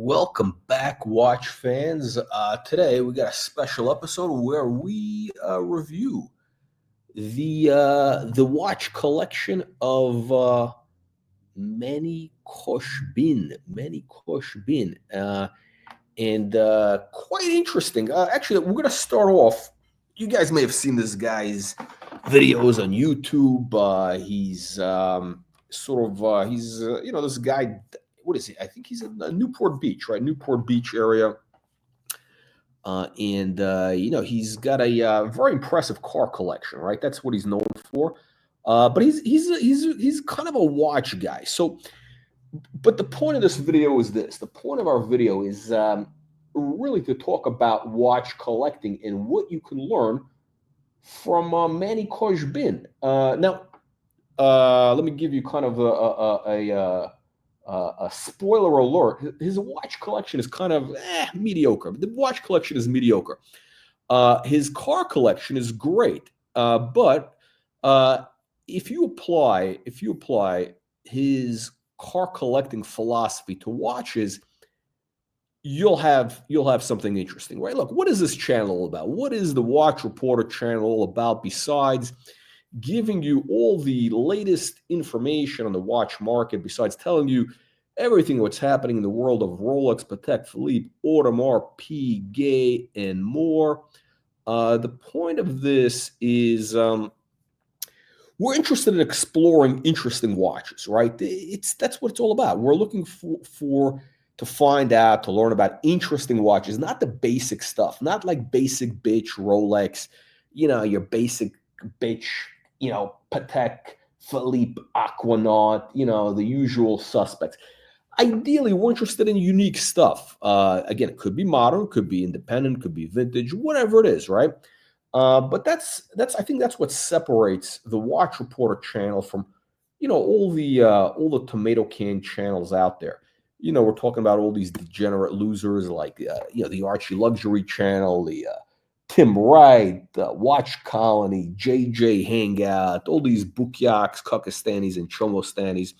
Welcome back, watch fans. Today we got a special episode where we review the watch collection of Manny Koshbin. And quite interesting. Actually, we're gonna start off. You guys may have seen this guy's videos on YouTube. He's this guy. What is he? I think he's in Newport Beach, right? Newport Beach area. He's got a very impressive car collection, right? That's what he's known for. But he's kind of a watch guy. So, but the point of this video is this. The point of our video is really to talk about watch collecting and what you can learn from Manny Koshbin. Now, let me give you kind of a spoiler alert. His watch collection is kind of mediocre. The watch collection is mediocre. His car collection is great, but if you apply his car collecting philosophy to watches, you'll have something interesting, right? Look, what is this channel all about? What is the Watch Reporter channel all about besides giving you all the latest information on the watch market, besides telling you everything what's happening in the world of Rolex, Patek Philippe, Audemars, Piguet, and more? The point of this is we're interested in exploring interesting watches, right? That's what it's all about. We're looking to find out, to learn about interesting watches, not the basic stuff, not like basic bitch Rolex, your basic bitch, Patek Philippe, Aquanaut, the usual suspects. Ideally, we're interested in unique stuff. Again, it could be modern, could be independent, could be vintage, whatever it is, right? But I think that's what separates the Watch Reporter channel from, all the tomato can channels out there. We're talking about all these degenerate losers like, the Archie Luxury channel, the Tim Wright, the Watch Colony, JJ Hangout, all these Bukyaks, Cuckistanis, and Chomostanis.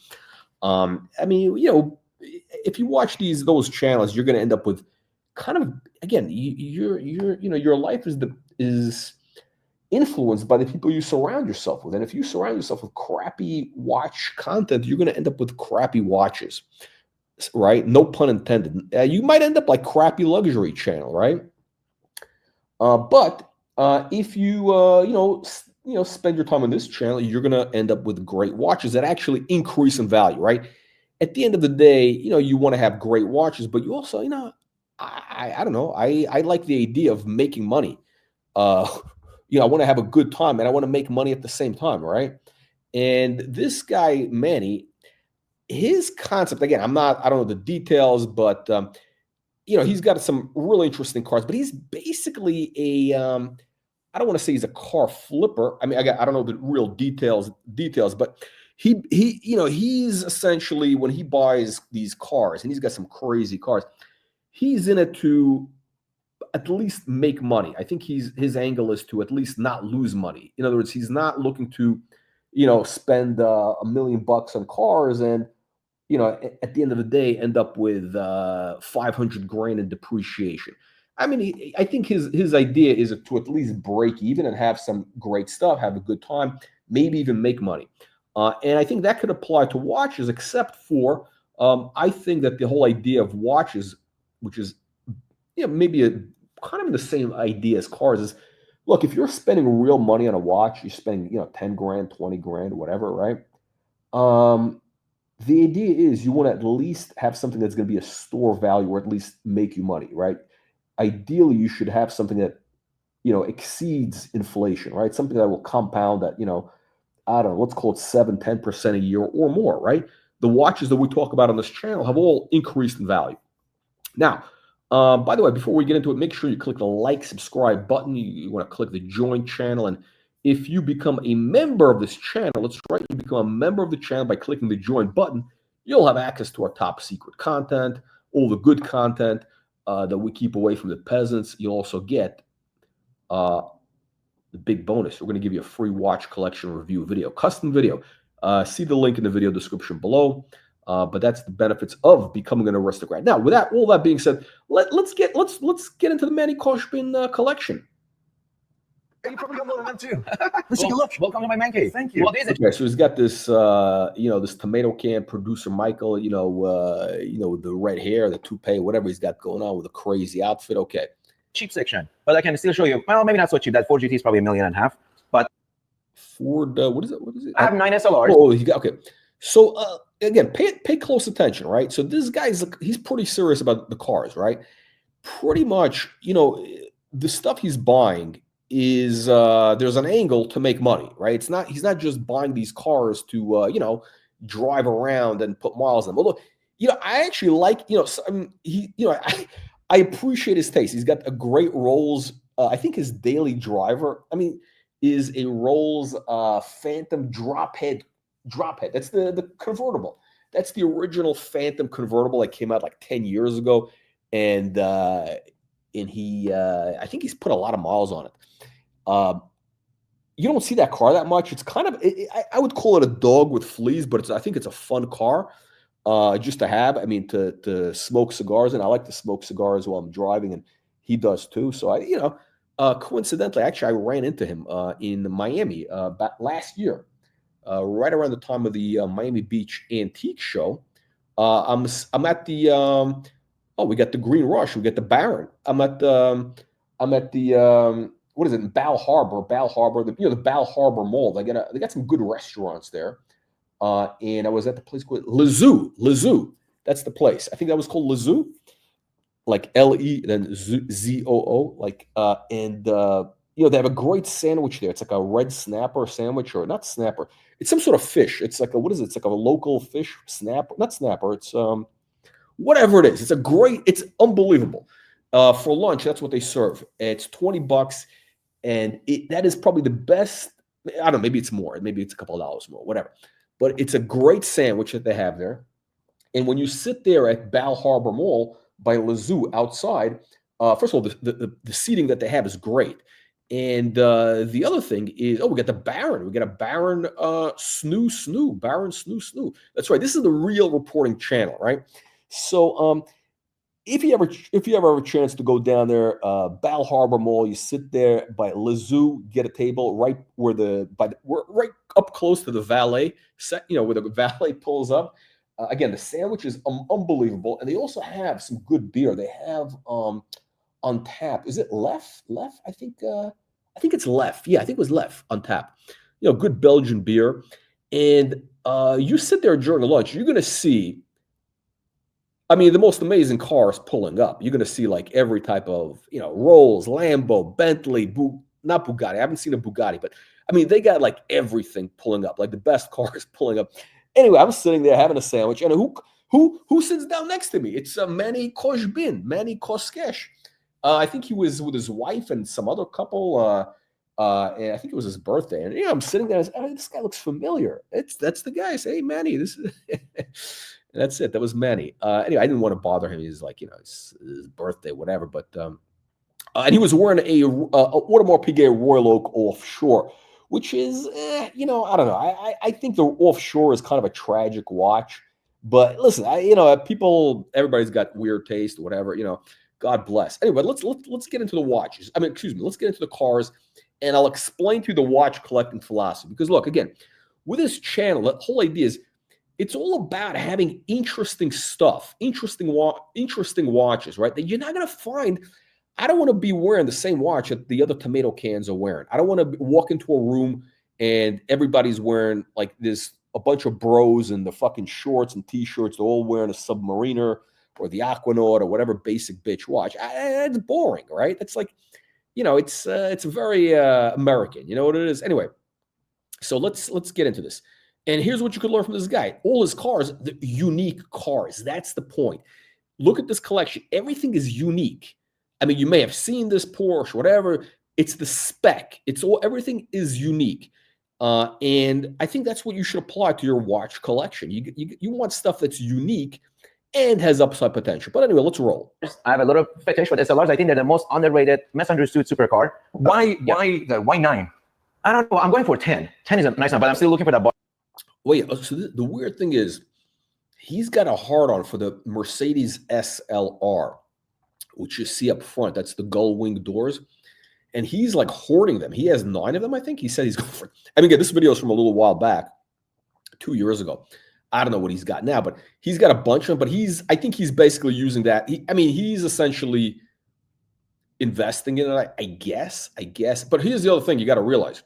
If you watch those channels, you're going to end up with kind of, again, your life is influenced by the people you surround yourself with. And if you surround yourself with crappy watch content, you're going to end up with crappy watches, right? No pun intended. You might end up like crappy luxury channel, right? But if you spend your time on this channel, you're going to end up with great watches that actually increase in value, right? At the end of the day, you want to have great watches, but you also, I don't know, I like the idea of making money. I want to have a good time and I want to make money at the same time, right? And this guy, Manny, his concept, again, I don't know the details, but he's got some really interesting cars, but he's basically I don't want to say he's a car flipper. I mean, I don't know the real details, but he's essentially, when he buys these cars, and he's got some crazy cars, he's in it to at least make money. I think his angle is to at least not lose money. In other words, he's not looking to, spend $1 million on cars and, at the end of the day, end up with 500 grand in depreciation. I mean, I think his idea is to at least break even and have some great stuff, have a good time, maybe even make money. And I think that could apply to watches, except for I think that the whole idea of watches, which is maybe a kind of the same idea as cars, is, look, if you're spending real money on a watch, you're spending 10 grand, 20 grand, whatever, right? The idea is you want to at least have something that's going to be a store value or at least make you money, right? Ideally, you should have something that exceeds inflation, right? Something that will compound at I don't know, let's call it 7-10% a year or more, right? The watches that we talk about on this channel have all increased in value. Now, by the way, before we get into it, make sure you click the like, subscribe button. You want to click the join channel. And if you become a member of this channel, that's right, you become a member of the channel by clicking the join button, you'll have access to our top secret content, all the good content that we keep away from the peasants. You'll also get the big bonus. We're going to give you a free watch collection review video, custom video. See the link in the video description below. But that's the benefits of becoming an aristocrat. Now, with all that being said, let's get into the Manny Koshbin collection. You probably got more than that too. Let's take a look. Welcome to my man cave. Thank you. What is it? Okay, so he's got this, this tomato can producer Michael, with the red hair, the toupee, whatever he's got going on with a crazy outfit. Okay. Cheap section, but I can still show you. Well, maybe not so cheap. That Ford GT is probably $1.5 million. But Ford, what is it? What is it? I have 9 SLRs. Oh, okay. So again, pay close attention, right? So this guy's he's pretty serious about the cars, right? Pretty much, the stuff he's buying is there's an angle to make money, right? He's not just buying these cars to drive around and put miles on them. Although, I actually like, I appreciate his taste. He's got a great Rolls. I think his daily driver, is a Rolls Phantom drophead. That's the convertible. That's the original Phantom convertible that came out like 10 years ago, and he I think he's put a lot of miles on it. You don't see that car that much. It's kind of, I would call it a dog with fleas, but I think it's a fun car just to have. To smoke cigars, and I like to smoke cigars while I'm driving, and he does too. So coincidentally, actually, I ran into him in Miami last year, right around the time of the Miami Beach Antique Show. I'm at the we got the Green Rush, we got the Baron. I'm at the what is it, in Bal Harbor, the Bal Harbor Mall. They got some good restaurants there. And I was at the place called Lezoo. That's the place. I think that was called Lezoo, like L-E, then Z-O-O. They have a great sandwich there. It's like a red snapper sandwich, or not snapper. It's some sort of fish. It's like what is it? It's like a local fish snapper, not snapper. It's whatever it is. It's unbelievable. For lunch, that's what they serve. It's $20, and that is probably the best. I don't know, maybe it's more. Maybe it's a couple of dollars more, whatever. But it's a great sandwich that they have there. And when you sit there at Bal Harbor Mall by Lezoo outside, first of all, the seating that they have is great. And the other thing is, we got the Baron. We got a Baron Baron Snoo. That's right. This is the real reporting channel, right? So if you ever have a chance to go down there, Bal Harbor Mall, you sit there by Lezoo, get a table right right up close to the valet, where the valet pulls up. Again, the sandwich is unbelievable, and they also have some good beer. They have on tap. Is it Lef? I think it's Lef. Yeah, I think it was Lef on tap. Good Belgian beer, and you sit there during lunch, you're going to see. The most amazing cars pulling up. You're going to see like every type of, Rolls, Lambo, Bentley, not Bugatti. I haven't seen a Bugatti, but they got like everything pulling up, like the best cars pulling up. Anyway, I'm sitting there having a sandwich, and who sits down next to me? It's Manny Koshbin, Manny Koshkesh. I think he was with his wife and some other couple. And I think it was his birthday. And I'm sitting there, and this guy looks familiar. That's the guy. I say, hey, Manny, this is. And that's it. That was Manny. Anyway, I didn't want to bother him. He's like, his birthday, whatever. But and he was wearing a Audemars Piguet Royal Oak offshore, which is, I don't know. I think the offshore is kind of a tragic watch. But listen, everybody's got weird taste, whatever. God bless. Anyway, let's get into the watches. Let's get into the cars, and I'll explain to you the watch collecting philosophy. Because look, again, with this channel, the whole idea is, it's all about having interesting stuff, interesting watches, right? That you're not going to find. I don't want to be wearing the same watch that the other tomato cans are wearing. I don't want to walk into a room and everybody's wearing like a bunch of bros in the fucking shorts and t-shirts. They're all wearing a Submariner or the Aquanaut or whatever basic bitch watch. It's boring, right? It's like, it's very American. You know what it is? Anyway, so let's get into this. And here's what you could learn from this guy. All his cars, the unique cars. That's the point. Look at this collection. Everything is unique. You may have seen this Porsche, whatever. It's the spec. Everything is unique. And I think that's what you should apply to your watch collection. You want stuff that's unique and has upside potential. But anyway, let's roll. I have a little fetish with SLRs. I think they're the most underrated, misunderstood supercar. Why 9? I don't know. I'm going for 10. 10 is a nice number, but I'm still looking for that. Wait, so the weird thing is, he's got a hard on for the Mercedes SLR, which you see up front. That's the gull wing doors. And he's like hoarding them. He has 9 of them, I think. He said he's going for. I mean, again, this video is from a little while back, 2 years ago. I don't know what he's got now, but he's got a bunch of them. But I think he's basically using that. He's essentially investing in it, I guess. But here's the other thing you got to realize.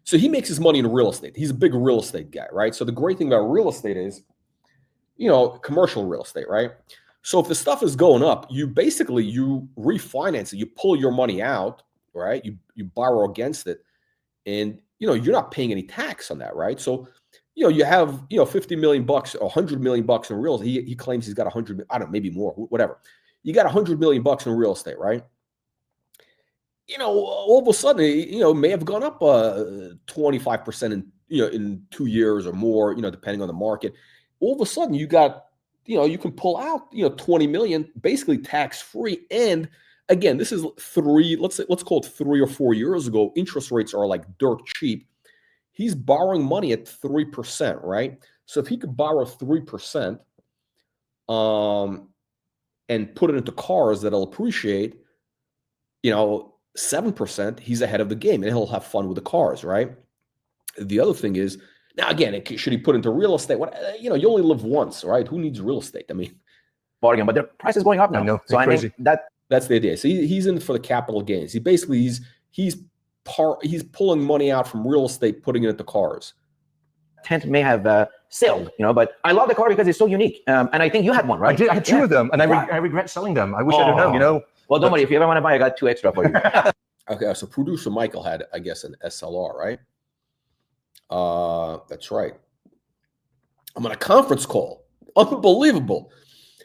So he makes his money in real estate. He's a big real estate guy, right? So the great thing about real estate is, commercial real estate, right? So if the stuff is going up, you refinance it. You pull your money out, right? You borrow against it, and you're not paying any tax on that, right? So you have $50 million or $100 million in real estate. He claims he's got 100. I don't know, maybe more, whatever. You got $100 million in real estate, right? All of a sudden, it may have gone up 25% in 2 years or more, depending on the market. All of a sudden, you got, you can pull out, 20 million, basically tax free. And again, this is let's call it 3 or 4 years ago. Interest rates are like dirt cheap. He's borrowing money at 3%, right? So if he could borrow 3%, and put it into cars that'll appreciate, 7%, he's ahead of the game, and he'll have fun with the cars, right? The other thing is, now again, should he put into real estate? You only live once, right? Who needs real estate? I mean, bargain, but the price is going up now. I know, so crazy. That's the idea. So he's in for the capital gains. He's pulling money out from real estate, putting it into cars. Tent may have sailed, but I love the car because it's so unique. And I think you had one, right? I had 2 of them, and I regret selling them. I wish I'd have known, Well, don't worry. If you ever want to buy, I got 2 extra for you. Okay, so producer Michael had, I guess, an SLR, right? That's right. I'm on a conference call. Unbelievable,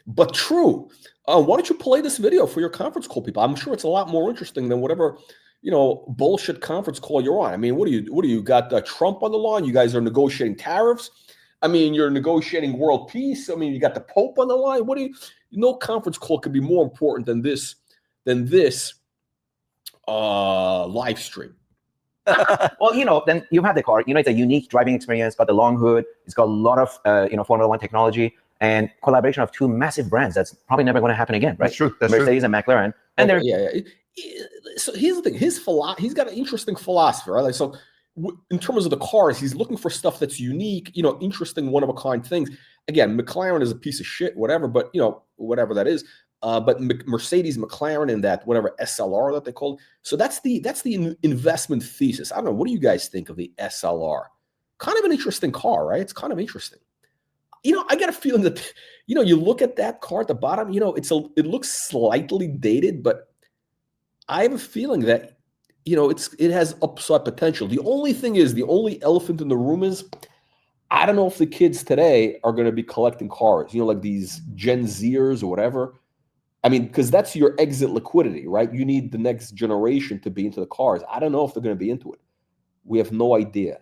but true. Why don't you play this video for your conference call, people? I'm sure it's a lot more interesting than whatever bullshit conference call you're on. I mean, what do you got? Trump on the line? You guys are negotiating tariffs. I mean, you're negotiating world peace. I mean, you got the Pope on the line. No conference call could be more important than this live stream. Well, then you have the car. It's a unique driving experience. Got the long hood. It's got a lot of Formula One technology and collaboration of 2 massive brands. That's probably never going to happen again, right? That's true. Mercedes and McLaren. And So here's the thing. He's got an interesting philosophy, right? Like, so in terms of the cars, he's looking for stuff that's unique, interesting, one of a kind things. Again, McLaren is a piece of shit, whatever, but whatever that is. But Mercedes, McLaren, and that whatever SLR that they call it. So that's the investment thesis. I don't know. What do you guys think of the SLR? Kind of an interesting car, right? It's kind of interesting. I got a feeling that you look at that car at the bottom. It looks slightly dated, but I have a feeling that it has upside potential. The only elephant in the room is, I don't know if the kids today are going to be collecting cars. Like these Gen Zers or whatever. I mean, because that's your exit liquidity, right? You need the next generation to be into the cars. I don't know if they're going to be into it. We have no idea.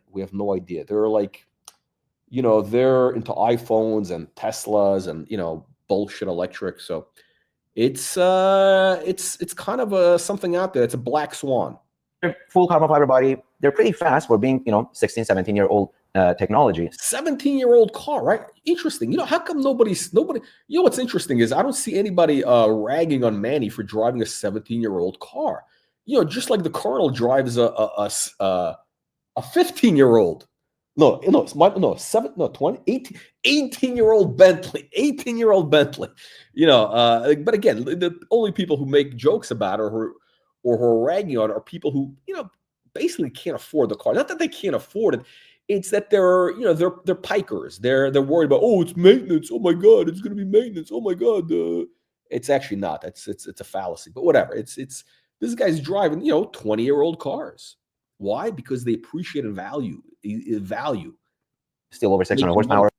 They're like, they're into iPhones and Teslas and bullshit electric. So it's kind of something out there. It's a black swan. Full carbon fiber body. They're pretty fast for being 16, 17-year-old technology. 17-year-old car, right? Interesting. How come nobody? What's interesting is I don't see anybody ragging on Manny for driving a 17-year-old car. Just like the Colonel drives a 15-year-old. No, 18-year-old Bentley. 18-year-old Bentley. But again, the only people who make jokes about it or who are ragging on it are people who basically can't afford the car. Not that they can't afford it. It's that they're pikers. They're worried about, it's maintenance. Oh my God, it's going to be maintenance. Oh my God. It's actually not. It's a fallacy. But whatever. It's this guy's driving 20-year-old cars. Why? Because they appreciate value. Still over 600 horsepower.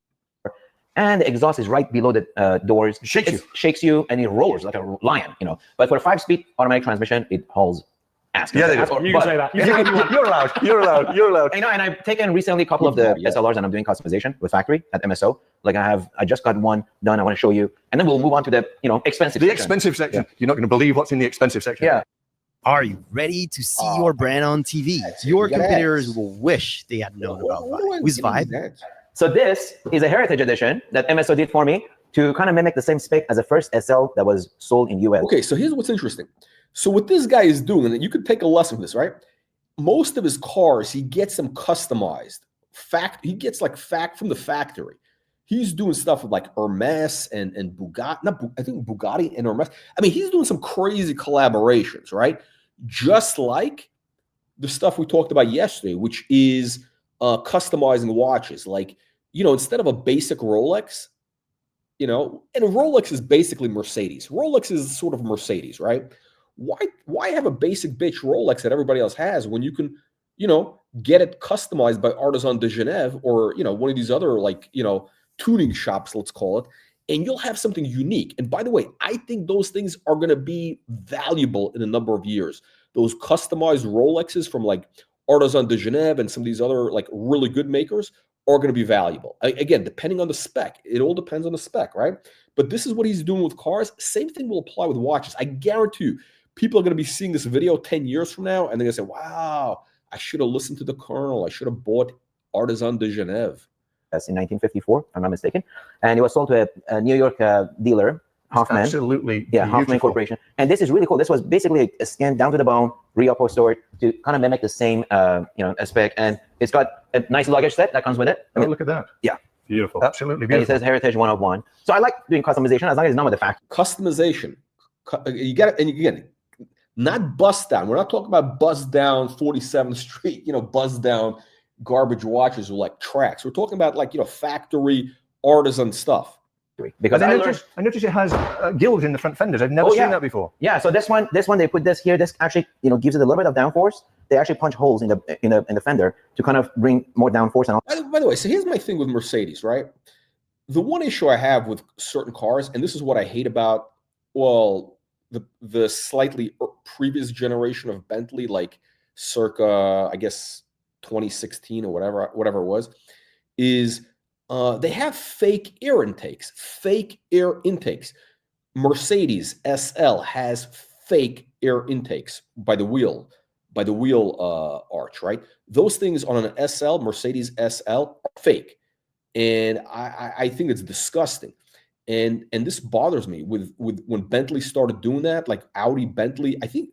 And the exhaust is right below the doors. Shakes you, and it roars like a lion. But for a 5-speed automatic transmission, it hauls ass. Yeah, they do. You can say that. You're allowed. And I've taken recently a couple of the SLRs, and I'm doing customization with factory at MSO. Like I just got one done. I want to show you, and then we'll move on to the expensive. The expensive section. Yeah. You're not going to believe what's in the expensive section. Yeah. Are you ready to see your brand on TV? Your competitors will wish they had known about Vibe. With Vibe, So this is a heritage edition that MSO did for me to kind of mimic the same spec as the first SL that was sold in US. Okay, so here's what's interesting. So what this guy is doing, and you could take a lesson from this, right? Most of his cars, he gets them customized. He gets like from the factory. He's doing stuff with like Hermes and Bugatti. I think Bugatti and Hermes. I mean, he's doing some crazy collaborations, right? Just like the stuff we talked about yesterday, which is customizing watches. Like, instead of a basic Rolex, and Rolex is basically Mercedes. Rolex is sort of Mercedes, right? Why have a basic bitch Rolex that everybody else has when you can, get it customized by Artisan de Genève or, one of these other like, tuning shops, let's call it, and you'll have something unique. And by the way, I think those things are going to be valuable in a number of years. Those customized Rolexes from like Artisan de Genève and some of these other like really good makers are going to be valuable. Again, depending on the spec. It all depends on the spec, right? But this is what he's doing with cars. Same thing will apply with watches. I guarantee you, people are going to be seeing this video 10 years from now, and they're going to say, wow, I should have listened to the Colonel. I should have bought Artisan de Genève. That's in 1954, if I'm not mistaken. And it was sold to a New York dealer, Hoffman. Absolutely. Yeah, Hoffman beautiful. Corporation. And this is really cool. This was basically a scan down to the bone, reupholstered to kind of mimic the same, spec. And it's got a nice luggage set that comes with it. Oh, look at that. Yeah. Beautiful. Absolutely And it beautiful. says Heritage 1 of 1. So I like doing customization as long as it's not with the factory. Customization. You got it. And again, not bust down. We're not talking about bust down 47th Street, bust down garbage watches or like tracks. We're talking about like, factory artisan stuff. Because I noticed it has gills in the front fenders. I've never seen that before. Yeah, so this one they put this here. This actually gives it a little bit of downforce. They actually punch holes in the fender to kind of bring more downforce. And by the way, so here's my thing with Mercedes, right? The one issue I have with certain cars, and this is what I hate about, the slightly previous generation of Bentley, like circa, I guess, 2016 or whatever it was, is they have fake air intakes. Mercedes SL has fake air intakes by the wheel arch, right? Those things on an SL, Mercedes SL, are fake, and I think it's disgusting. And this bothers me with when Bentley started doing that, like Audi, Bentley. I think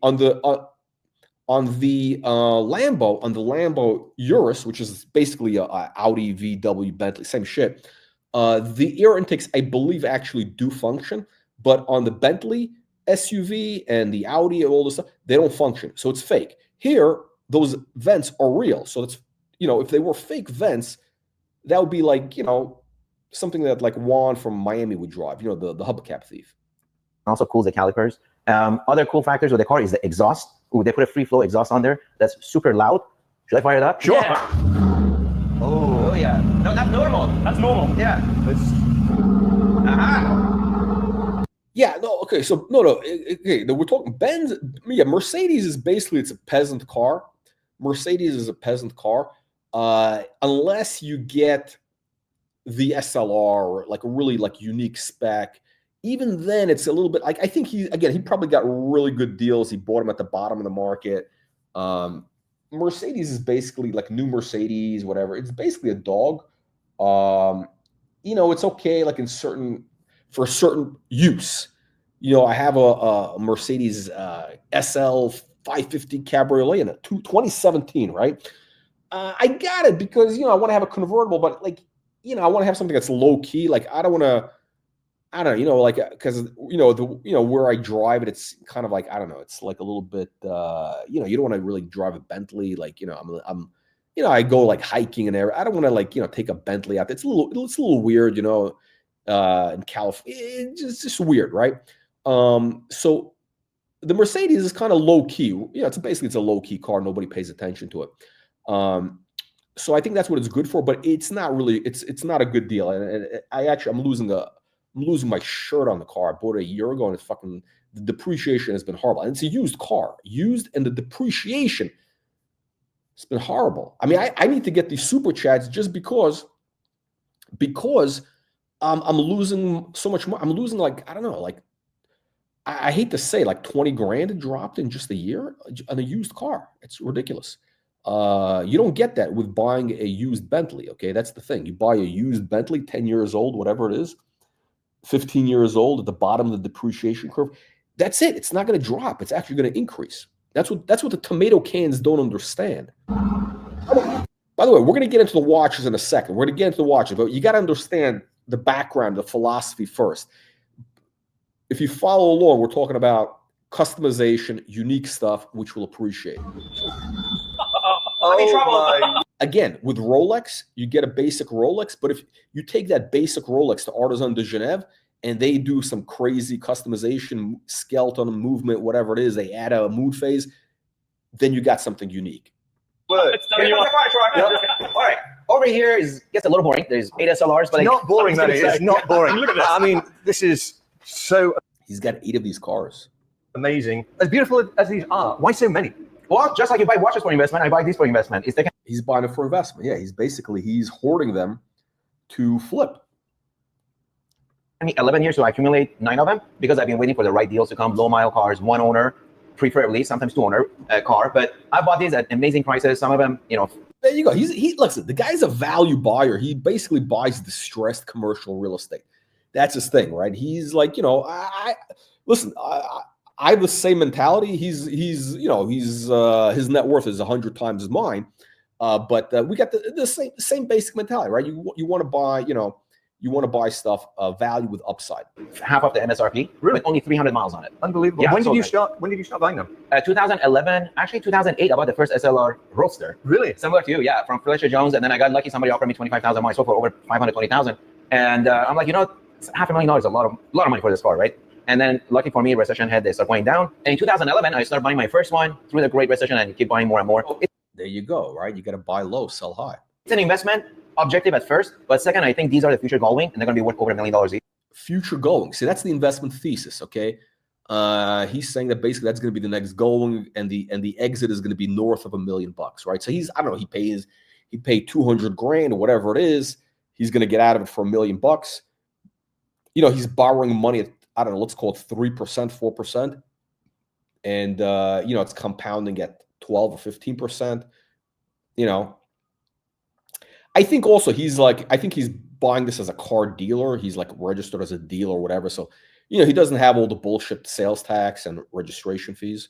on the Lambo Urus, which is basically a Audi, VW, Bentley, same shit. The air intakes, I believe, actually do function, but on the Bentley SUV and the Audi and all this stuff, they don't function. So it's fake. Here, those vents are real. So it's, if they were fake vents, that would be like, something that like Juan from Miami would drive, the hubcap thief. also cools the calipers. Other cool factors with the car is the exhaust. Ooh, they put a free flow exhaust on there that's super loud. Should I fire it up? Sure. Yeah. Oh yeah. No, that's normal. That's normal. Yeah. Yeah, no, okay, so no, okay, we're talking Benz. Yeah, Mercedes is basically, it's a peasant car. Mercedes is a peasant car, unless you get the SLR or like a really like unique spec. Even then, it's a little bit like, I think he probably got really good deals. He bought them at the bottom of the market. Mercedes is basically like new Mercedes, whatever. It's basically a dog. It's okay like for certain use. I have a Mercedes SL 550 Cabriolet in a 2017, right? I got it because, I want to have a convertible, but like, I want to have something that's low key. Like, I don't want to, like, because, where I drive it, it's kind of like, I don't know, it's like a little bit, you don't want to really drive a Bentley. Like, I'm I go like hiking in there. I don't want to like, take a Bentley out there. It's a little weird, in California. It's just weird, right? So the Mercedes is kind of low key. It's a low key car. Nobody pays attention to it. So I think that's what it's good for, but it's not really. It's not a good deal. And I'm losing my shirt on the car. I bought it a year ago, and the depreciation has been horrible. And it's a used car, and the depreciation, it's been horrible. I mean, I need to get these super chats just because I'm losing so much more. I'm losing like, I don't know, like, I hate to say, like 20 grand dropped in just a year on a used car. It's ridiculous. You don't get that with buying a used Bentley, okay? That's the thing. You buy a used Bentley, 10 years old, whatever it is, 15 years old, at the bottom of the depreciation curve. That's it. It's not going to drop. It's actually going to increase. That's what the tomato cans don't understand. By the way, we're going to get into the watches in a second. We're going to get into the watches, but you got to understand the background, the philosophy first. If you follow along, we're talking about customization, unique stuff, which we'll appreciate. Again, with Rolex, you get a basic Rolex, but if you take that basic Rolex to Artisan de Genève and they do some crazy customization, skeleton movement, whatever it is, they add a mood phase, then you got something unique. All right, over here gets a little boring. There's 8 SLRs, but not boring, Manny. It's not boring. Look at this. I mean, this is so. He's got 8 of these cars. Amazing. As beautiful as these are, why so many? Well, just like you buy watches for investment, I buy these for investment. He's buying it for investment. Yeah, he's hoarding them to flip. 11 years to accumulate 9 of them because I've been waiting for the right deals to come. Low mile cars, 1 owner, preferably sometimes 2 owner car. But I bought these at amazing prices. Some of them, There you go. Listen, the guy's a value buyer. He basically buys distressed commercial real estate. That's his thing, right? He's like, I have the same mentality. His net worth is 100 times mine. But we got the same basic mentality, right? You want to buy, you want to buy stuff value with upside. Half of the MSRP, really? With only 300 miles on it. Unbelievable. Yeah, when did you start buying them? 2011, actually 2008. I bought the first SLR Roadster. Really? Similar to you, yeah, from Fletcher Jones, and then I got lucky. Somebody offered me 25,000 miles, sold for over 520,000, and I'm like, $500,000 is a lot of money for this car, right? And then, lucky for me, recession hit. They start going down. And in 2011, I started buying my first one through the Great Recession, and keep buying more and more. There you go, right? You got to buy low, sell high. It's an investment objective at first, but second, I think these are the future Gullwing, and they're going to be worth over $1 million each. Future Gullwing. See, that's the investment thesis. Okay, he's saying that basically that's going to be the next Gullwing, and the exit is going to be north of $1 million, right? So I don't know, he paid 200 grand or whatever it is. He's going to get out of it for $1 million. He's borrowing money at, I don't know, let's call it 3%, 4%. And, it's compounding at 12 or 15%. I think also he's buying this as a car dealer. He's like registered as a dealer or whatever. So, he doesn't have all the bullshit sales tax and registration fees.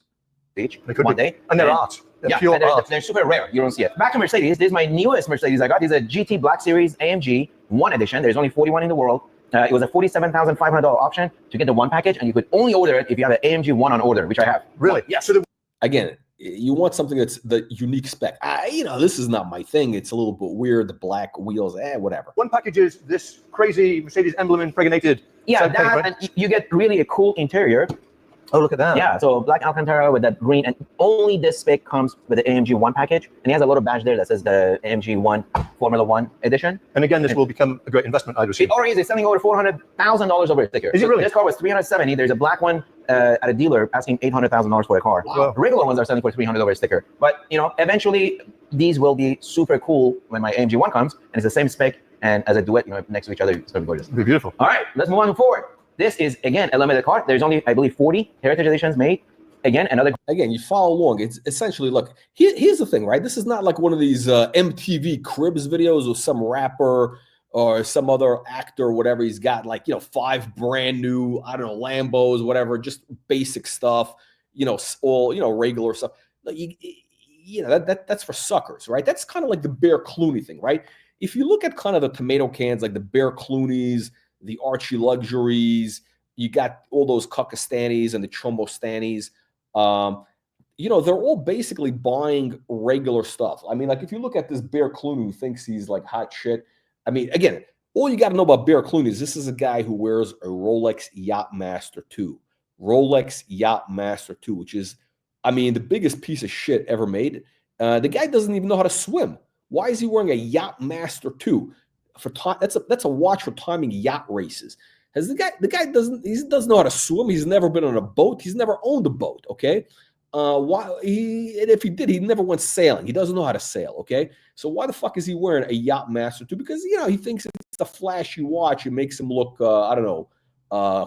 One day. And they're art. They're super rare. You don't see it. Back to Mercedes. This is my newest Mercedes I got. This is a GT Black Series AMG 1 edition. There's only 41 in the world. It was a $47,500 option to get the 1 package, and you could only order it if you have an AMG 1 on order, which I have. Really? Yeah. So again, you want something that's the unique spec. This is not my thing. It's a little bit weird. The black wheels, whatever. 1 package is this crazy Mercedes emblem impregnated. Yeah, and you get really a cool interior. Oh, look at that. Yeah, so black Alcantara with that green, and only this spec comes with the AMG 1 package, and he has a little badge there that says the AMG 1 Formula 1 edition. And again, this will become a great investment, I'd assume. It already is selling over $400,000 over a sticker. Is it really? This car was $370. There's a black one at a dealer asking $800,000 for a car. Wow. Regular ones are selling for $300 over a sticker. But, eventually these will be super cool when my AMG 1 comes, and it's the same spec, and as a duet, next to each other, it's going to be gorgeous. It'll be beautiful. All right, let's move on forward. This is, again, a limited car. There's only, I believe, 40 heritage editions made. Again, you follow along. It's essentially, look, here's the thing, right? This is not like one of these MTV Cribs videos or some rapper or some other actor or whatever. He's got 5 brand new, I don't know, Lambos, whatever, just basic stuff, all, regular stuff. That's for suckers, right? That's kind of like the Bear Clooney thing, right? If you look at kind of the tomato cans, like the Bear Clooneys, the Archie Luxuries, you got all those Cuckistanis and the Chombo-Stanis. They're all basically buying regular stuff. I mean, like if you look at this Bear Clooney who thinks he's like hot shit. I mean, again, all you got to know about Bear Clooney is this is a guy who wears a Rolex Yachtmaster 2. Rolex Yachtmaster 2, which is, the biggest piece of shit ever made. The guy doesn't even know how to swim. Why is he wearing a Yachtmaster 2? That's a watch for timing yacht races. The guy doesn't know how to swim. He's never been on a boat. He's never owned a boat. Okay, and if he did, he never went sailing. He doesn't know how to sail. Okay, so why the fuck is he wearing a Yachtmaster 2? Because he thinks it's a flashy watch. It makes him look I don't know,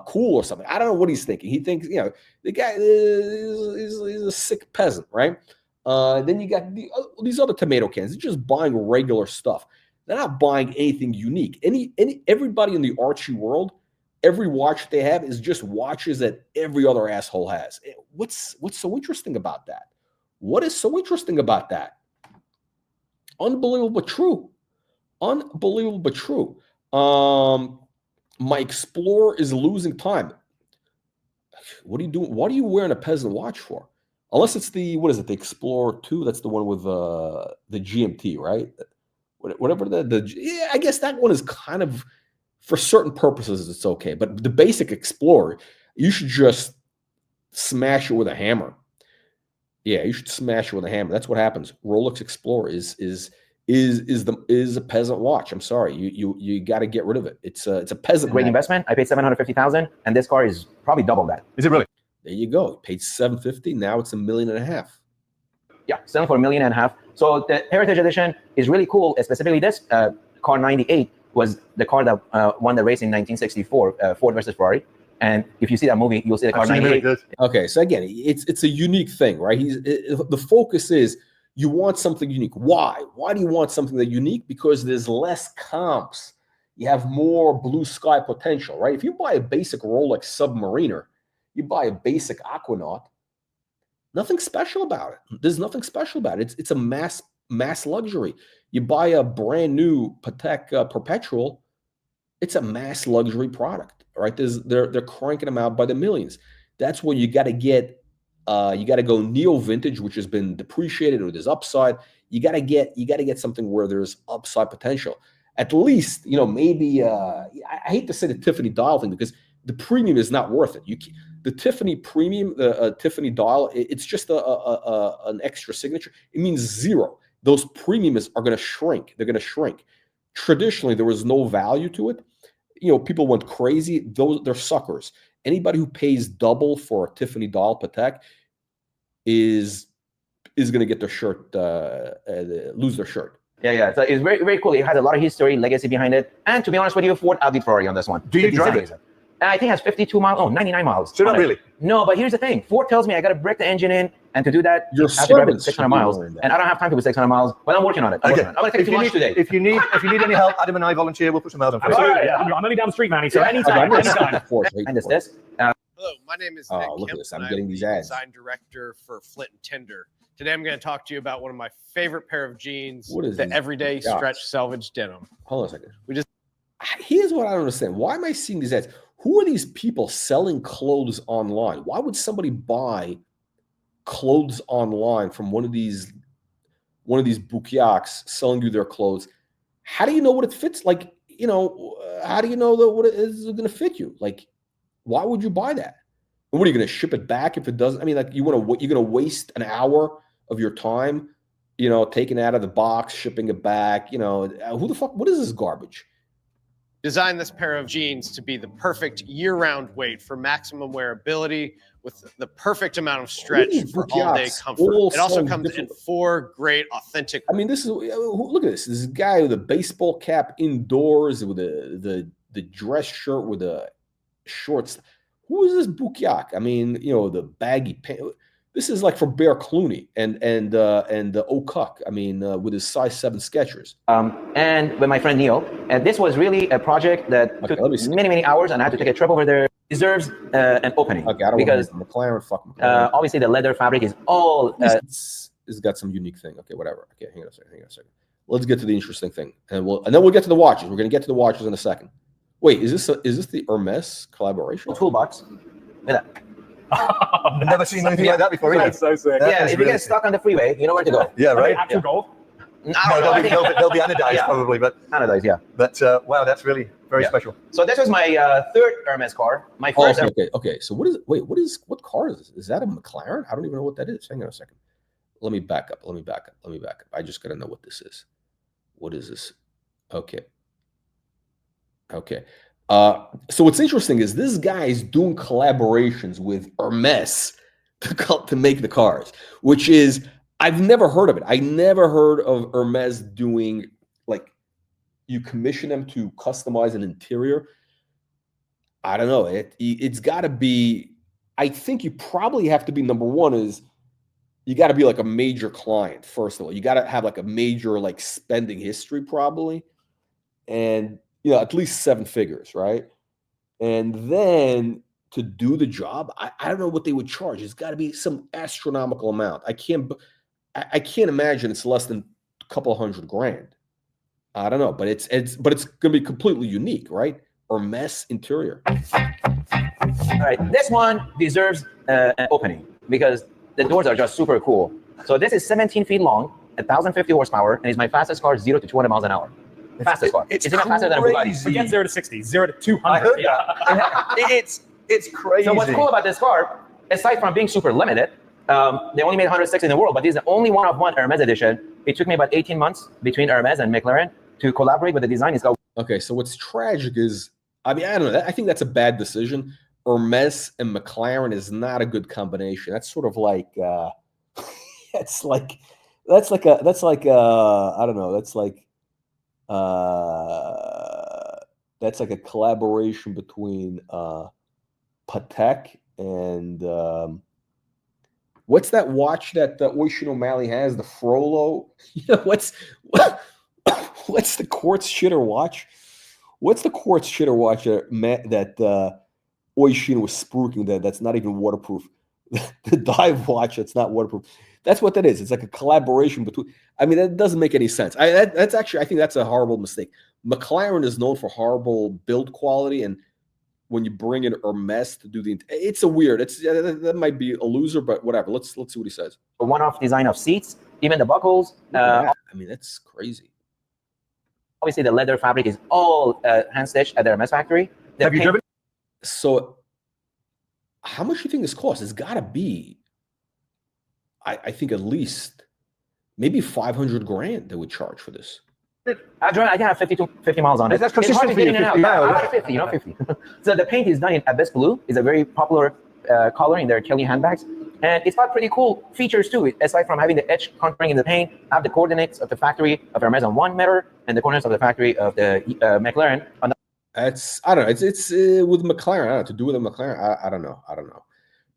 cool or something. I don't know what he's thinking. He thinks the guy is a sick peasant, right? Then you got these other tomato cans. They're just buying regular stuff. They're not buying anything unique. Everybody in the Archie world, every watch they have is just watches that every other asshole has. What's so interesting about that? What is so interesting about that? Unbelievable but true. Unbelievable but true. My Explorer is losing time. What are you doing? What are you wearing a peasant watch for? Unless it's the, what is it, the Explorer 2? That's the one with the GMT, right? Whatever yeah, I guess that one is kind of, for certain purposes, it's okay. But the basic Explorer, you should just smash it with a hammer. Yeah, you should smash it with a hammer. That's what happens. Rolex Explorer is a peasant watch. I'm sorry, you got to get rid of it. It's a peasant. Great investment. I paid $750,000, and this car is probably double that. Is it really? There you go. You paid $750,000. Now it's $1.5 million. Yeah, selling for $1.5 million. So the Heritage Edition is really cool. Specifically, this car 98 was the car that won the race in 1964, Ford versus Ferrari. And if you see that movie, you'll see the car 98. Okay, so again, it's a unique thing, right? The focus is you want something unique. Why? Why do you want something that's unique? Because there's less comps. You have more blue sky potential, right? If you buy a basic Rolex Submariner, you buy a basic Aquanaut, nothing special about it. There's nothing special about it. It's a mass luxury. You buy a brand new Patek Perpetual, it's a mass luxury product, right? They're cranking them out by the millions. That's where you got to get. You got to go neo vintage, which has been depreciated, or there's upside. You got to get something where there's upside potential. At least, maybe. I hate to say the Tiffany dial thing because the premium is not worth it. The Tiffany premium, the Tiffany dial, it's just an extra signature. It means zero. Those premiums are going to shrink. They're going to shrink. Traditionally, there was no value to it. People went crazy. They're suckers. Anybody who pays double for a Tiffany dial Patek is going to get their shirt, lose their shirt. Yeah. So it's very, very cool. It has a lot of history, legacy behind it. And to be honest with you, Ford outdid Ferrari on this one. Do you drive it? I think it has 52 miles. Oh, 99 miles. So not really? No, but here's the thing. Ford tells me I got to break the engine in, and to do that, Your I have to drive it servants 600 miles. And I don't have time to do 600 miles, but I'm working on it. I'm going to take it to lunch today. If you need any help, Adam and I volunteer. We'll put some miles on for you. Absolutely. Yeah. I'm only down the street, Manny. So anytime. And it's this. Hello, my name is Nick look at Kemp, this. I'm and getting I'm these the ads. design director for Flint & Tinder. Today I'm going to talk to you about one of my favorite pair of jeans, What is the these Everyday guys? Stretch Selvage Denim. Hold on a second. We just- Here's what I don't understand. Why am I seeing these ads? Who are these people selling clothes online? Why would somebody buy clothes online from one of these bouquiaques selling you their clothes? How do you know what it fits? How do you know that what it is going to fit you? Why would you buy that? And what are you going to ship it back if it doesn't? I mean, you're going to waste an hour of your time, taking it out of the box, shipping it back. Who the fuck? What is this garbage? Designed this pair of jeans to be the perfect year-round weight for maximum wearability with the perfect amount of stretch for all-day comfort. It also comes in 4 great, authentic. I mean, look at this. This is a guy with a baseball cap indoors with the dress shirt with the shorts. Who is this bouquiaque? I mean, the baggy pants. This is like for Bear Clooney and O'Cuck. I mean, with his size 7 Skechers. And with my friend Neil, and this was really a project that took many hours, and I had to take a trip over there. Deserves an opening. Okay, I don't because want McLaren. Fuck McLaren. Obviously the leather fabric is all. It's got some unique thing. Okay, whatever. Okay, hang on a second. Let's get to the interesting thing, and then we'll get to the watches. We're going to get to the watches in a second. Wait, is this the Hermes collaboration? Toolbox. Look at that. I've never seen anything like that before. That's so sick. Yeah, if you get stuck on the freeway, you know where to go. Yeah, right. Actual gold? No, they'll be anodized probably, but Anodized, yeah. But wow, that's really very special. So this was my 3rd Hermes car. My first. Okay. So what car is this? Is that a McLaren? I don't even know what that is. Hang on a second. Let me back up. I just got to know what this is. What is this? Okay. So what's interesting is this guy is doing collaborations with Hermes to make the cars, which is, I've never heard of it. I never heard of Hermes doing, you commission them to customize an interior. I don't know. It's got to be, I think you probably have to be, number one is you got to be like a major client, first of all. You got to have like a major like spending history probably. And, at least 7 figures, right? And then to do the job, I don't know what they would charge. It's got to be some astronomical amount. I can't imagine it's less than a couple $100,000. I don't know, but it's going to be completely unique, right? Hermes interior. All right, this one deserves an opening because the doors are just super cool. So this is 17 feet long, 1,050 horsepower, and is my fastest car, 0 to 200 miles an hour. Fastest car. It's even faster than a Bugatti. Forget 0 to 60, 0 to 200. I heard that. It's crazy. So what's cool about this car, aside from being super limited, they only made 106 in the world, but this is the only one-of-one Hermes edition. It took me about 18 months between Hermes and McLaren to collaborate with the design. It's got Okay, so what's tragic is, I don't know. I think that's a bad decision. Hermes and McLaren is not a good combination. That's sort of like, that's like a collaboration between Patek and what's that watch that Oisin O'Malley has, the Frollo? What's the quartz shitter watch? What's the quartz shitter watch that Oisin was spruiking that's not even waterproof? The dive watch that's not waterproof. That's what that is. It's like a collaboration between. I mean, that doesn't make any sense. I think that's a horrible mistake. McLaren is known for horrible build quality, and when you bring in Hermes to do it's a weird. That might be a loser, but whatever. Let's see what he says. a one-off design of seats, even the buckles. I mean, that's crazy. Obviously, the leather fabric is all hand stitched at the Hermes factory. Have you driven? So, how much do you think this costs? It's got to be, I think, at least maybe $500,000 they would charge for this. I have 50 miles on it. That's It's hard consistent to for get you, in and out. 50 miles. 50. So the paint is done in abyss blue. It's a very popular color in their Kelly handbags. And it's got pretty cool features too. Aside from having the edge contouring in the paint, I have the coordinates of the factory of Hermes on one mirror and the coordinates of the factory of the McLaren on the I don't know. It's with McLaren. I don't know, to do with a McLaren. I don't know.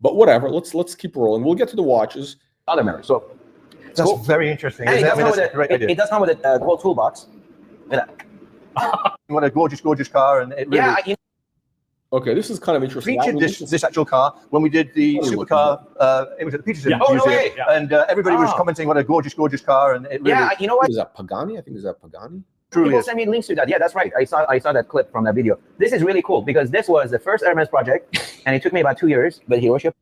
But whatever. Let's keep rolling. We'll get to the watches. other mirror. So That's cool. very interesting. And it Isn't it? I does mean, come that's with a great idea. it does come with a gold toolbox. Look at that. What a gorgeous, gorgeous car, and it really Yeah, Okay, this is kind of interesting. featured this actual car when we did the Really supercar. It was at the Peterson Yeah. Oh, no Museum, way. Yeah. and everybody was Oh. commenting what a gorgeous, gorgeous car, and it really yeah, you know what? Is that Pagani? I think is that Pagani. truly People is. send me links to that. Yeah, that's right. I saw that clip from that video. This is really cool because this was the first Hermes project, and it took me about 2 years. But Hiroshi,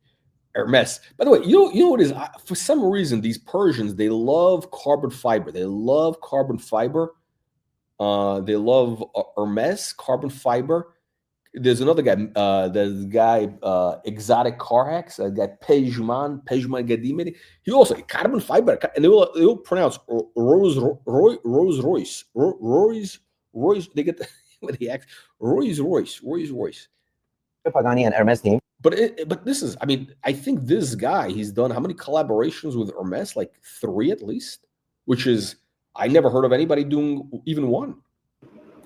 Hermes. By the way, you know what it is? For some reason, these Persians, they love carbon fiber. They love carbon fiber. They love Hermes carbon fiber. There's another guy. There's a guy, Exotic Car Hacks. That Pejman Gadimedi. He also carbon fiber, and they will pronounce Rolls Royce. They get what he acts. Rolls Royce. Pagani, and Hermes team. But this is, I mean, I think this guy, he's done how many collaborations with Hermes? Like 3 at least, which is, I never heard of anybody doing even one.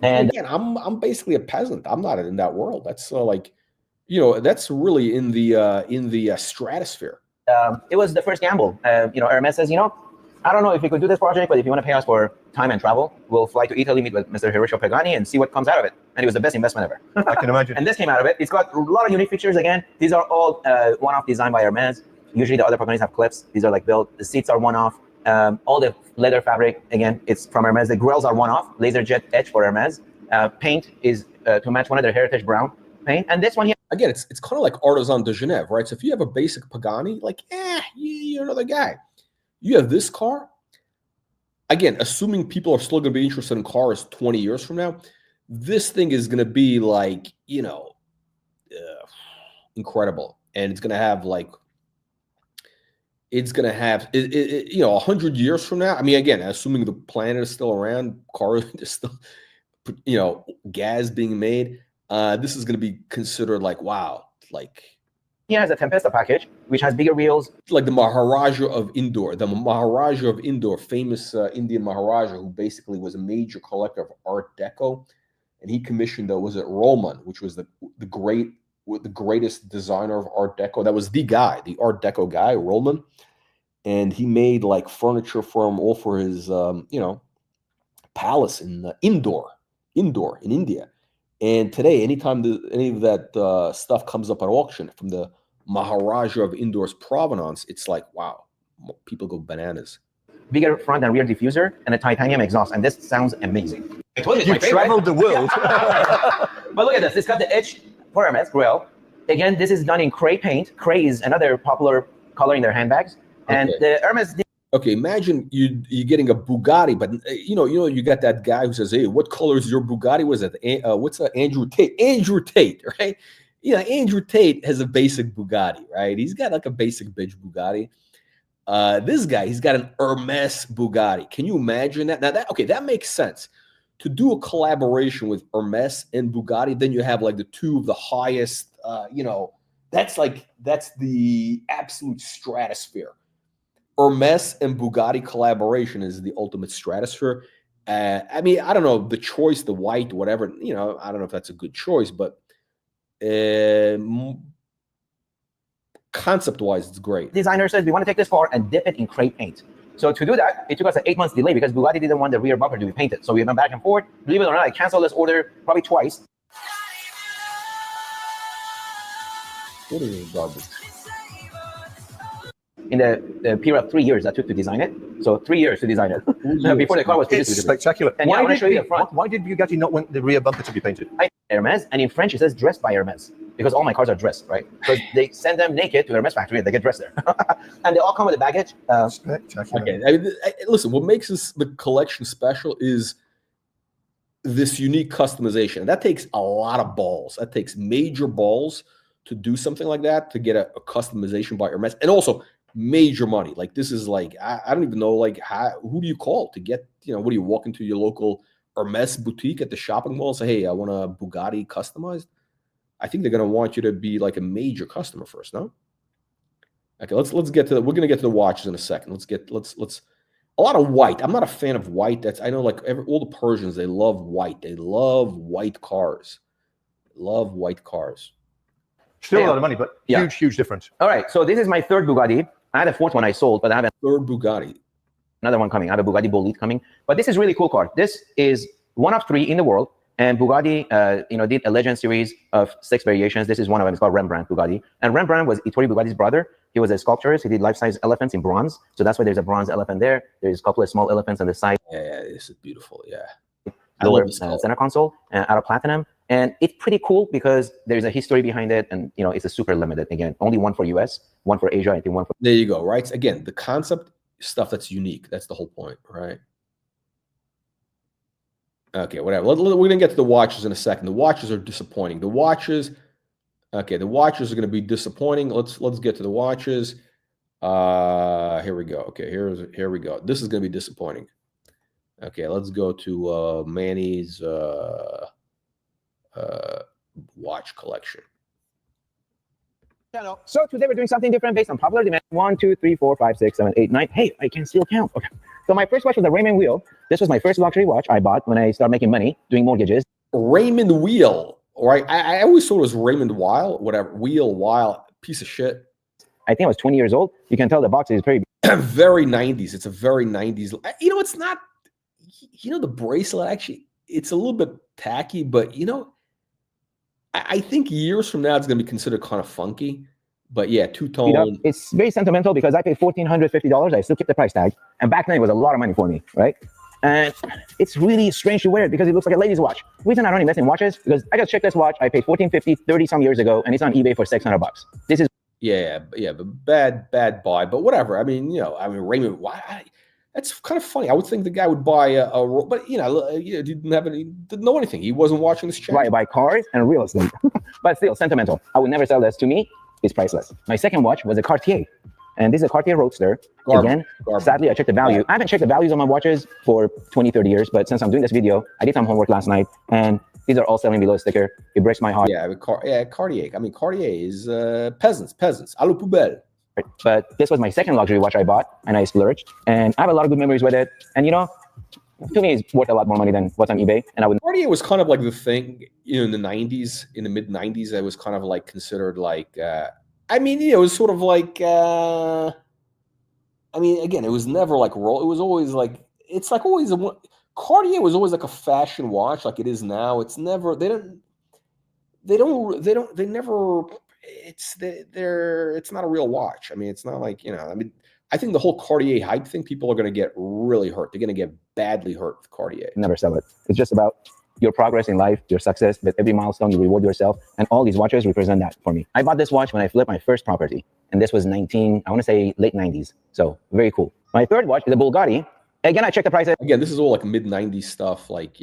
And again, I'm basically a peasant. I'm not in that world. That's that's really in the stratosphere. it was the first gamble. Hermes says, I don't know if we could do this project, but if you want to pay us for time and travel, we'll fly to Italy, meet with Mr. Hiroshi Pagani, and see what comes out of it. And it was the best investment ever. I can imagine. And this came out of it. It's got a lot of unique features. Again, these are all one-off designed by Hermes. Usually the other Paganis have clips. These are like built. The seats are one-off. All the leather fabric, again, it's from Hermes. The grills are one-off. Laser jet etch for Hermes. Paint is to match one of their heritage brown paint. And this one here. Again, it's kind of like Artisan de Genève, right? So if you have a basic Pagani, like, you're another guy. You have this car. Again, assuming people are still going to be interested in cars 20 years from now, this thing is going to be like, incredible. And it's going to have 100 years from now. I mean, again, assuming the planet is still around, cars is still, gas being made. This is going to be considered like, wow, like. He has a Tempesta package, which has bigger wheels. Like the Maharaja of Indore. The Maharaja of Indore, famous Indian Maharaja, who basically was a major collector of Art Deco. And he commissioned, Roman, which was the greatest designer of Art Deco. That was the guy, the Art Deco guy, Roman. and he made like furniture for his palace in Indore in India. And today, anytime any of that stuff comes up at auction from the Maharaja of Indore's provenance, it's like, wow, people go bananas. Bigger front and rear diffuser and a titanium exhaust, and this sounds amazing. I told you, You traveled the world. But look at this. It's got the edge for Hermes grill. Again, this is done in cray paint. Cray is another popular color in their handbags. And the Hermes. Okay, imagine you getting a Bugatti, but you got that guy who says, "Hey, what color is your Bugatti?" Was it what's that? Andrew Tate? Andrew Tate, right? Yeah, Andrew Tate has a basic Bugatti, right? He's got like a basic bitch Bugatti. This guy, he's got an Hermes Bugatti. Can you imagine that? Now that makes sense. To do a collaboration with Hermes and Bugatti, then you have like the two of the highest, that's the absolute stratosphere. Hermes and Bugatti collaboration is the ultimate stratosphere. I mean, I don't know, the choice, the white, whatever, I don't know if that's a good choice, but concept-wise, it's great. Designer says we want to take this car and dip it in cray paint. So to do that, it took us an 8 months delay because Bugatti didn't want the rear bumper to be painted. So we went back and forth. Believe it or not, I canceled this order probably twice. What is this garbage? In the period of 3 years that took to design it. So 3 years to design it before the car was produced. It's spectacular. And I want to show you the front. Why did Bugatti not want the rear bumper to be painted? Hermes, and in French it says dressed by Hermes because all my cars are dressed, right? Because they send them naked to Hermes factory and they get dressed there. And they all come with a baggage. Spectacular. Okay, listen, what makes the collection special is this unique customization. That takes a lot of balls. That takes major balls to do something like that, to get a customization by Hermes, and also major money. Like this is like, I don't even know, like who do you call to get, what do you walk into your local Hermes boutique at the shopping mall and say, hey, I want a Bugatti customized? I think they're going to want you to be like a major customer first, no? Okay, let's get to we're going to get to the watches in a second. Let's a lot of white. I'm not a fan of white. I know like all the Persians, they love white. They love white cars. Love white cars. Still a lot of money, but huge difference. All right, so this is my third Bugatti. I had a fourth one I sold, but I have third Bugatti. Another one coming. I have a Bugatti Bolide coming. But this is really cool car. This is one of 3 in the world. And Bugatti, did a Legend series of 6 variations. This is one of them. It's called Rembrandt Bugatti. And Rembrandt was Ettore Bugatti's brother. He was a sculptorist. He did life-size elephants in bronze. So that's why there's a bronze elephant there. There's a couple of small elephants on the side. Yeah, this is beautiful. Yeah. Lower center console out of platinum. And it's pretty cool because there's a history behind it. And, it's a super limited. Again, only one for US, one for Asia, I think one for... There you go, right? Again, the concept stuff that's unique. That's the whole point, right? Okay, whatever. We're going to get to the watches in a second. The watches are disappointing. The watches are going to be disappointing. Let's get to the watches. Here we go. Okay, here we go. This is going to be disappointing. Okay, let's go to Manny's watch collection. So today we're doing something different based on popular demand. 1, 2, 3, 4, 5, 6, 7, 8, 9. Hey, I can still count. Okay. So my first watch was a Raymond wheel. This was my first luxury watch I bought when I started making money doing mortgages. Raymond wheel, right? I always thought it was Raymond Weil, whatever. Weil, piece of shit. I think I was 20 years old. You can tell the box is very very 90s. It's a very 90s. It's not. The bracelet actually, it's a little bit tacky, but I think years from now it's going to be considered kind of funky. But yeah, two-tone. It's very sentimental because I paid $1,450. I still keep the price tag. And back then it was a lot of money for me, right? And it's really strange to wear it because it looks like a lady's watch. The reason I don't invest in watches because I just checked this watch. I paid $1,450 30 some years ago, and it's on eBay for $600. This is but bad buy. But whatever. I mean, Raymond. Why? That's kind of funny. I would think the guy would buy but he didn't know anything. He wasn't watching this channel. Right, buy cars and real estate, but still sentimental. I would never sell this. To me, it's priceless. My second watch was a Cartier, and this is a Cartier Roadster. Garbage. Sadly, I checked the value. I haven't checked the values on my watches for 20, 30 years, but since I'm doing this video, I did some homework last night, and these are all selling below sticker. It breaks my heart. Cartier. I mean, Cartier is peasants. A la poubelle. But this was my second luxury watch I bought, and I splurged, and I have a lot of good memories with it. And to me, it's worth a lot more money than what's on eBay. And I would. Cartier was kind of like the thing, in the '90s, in the mid '90s, that was kind of like considered like. It was sort of like. I mean, again, it was never like roll. It was always like it's like always Cartier was always like a fashion watch, like it is now. It's never they never. It's not a real watch. I mean, it's not like I mean, I think the whole Cartier hype thing, people are going to get really hurt. They're going to get badly hurt with Cartier. Never sell it. It's just about your progress in life, your success. With every milestone, you reward yourself, and all these watches represent that for me. I bought this watch when I flipped my first property, and this was I want to say late 90s. So very cool. My third watch is a Bugatti. Again, I checked the prices. Again, this is all like mid 90s stuff, like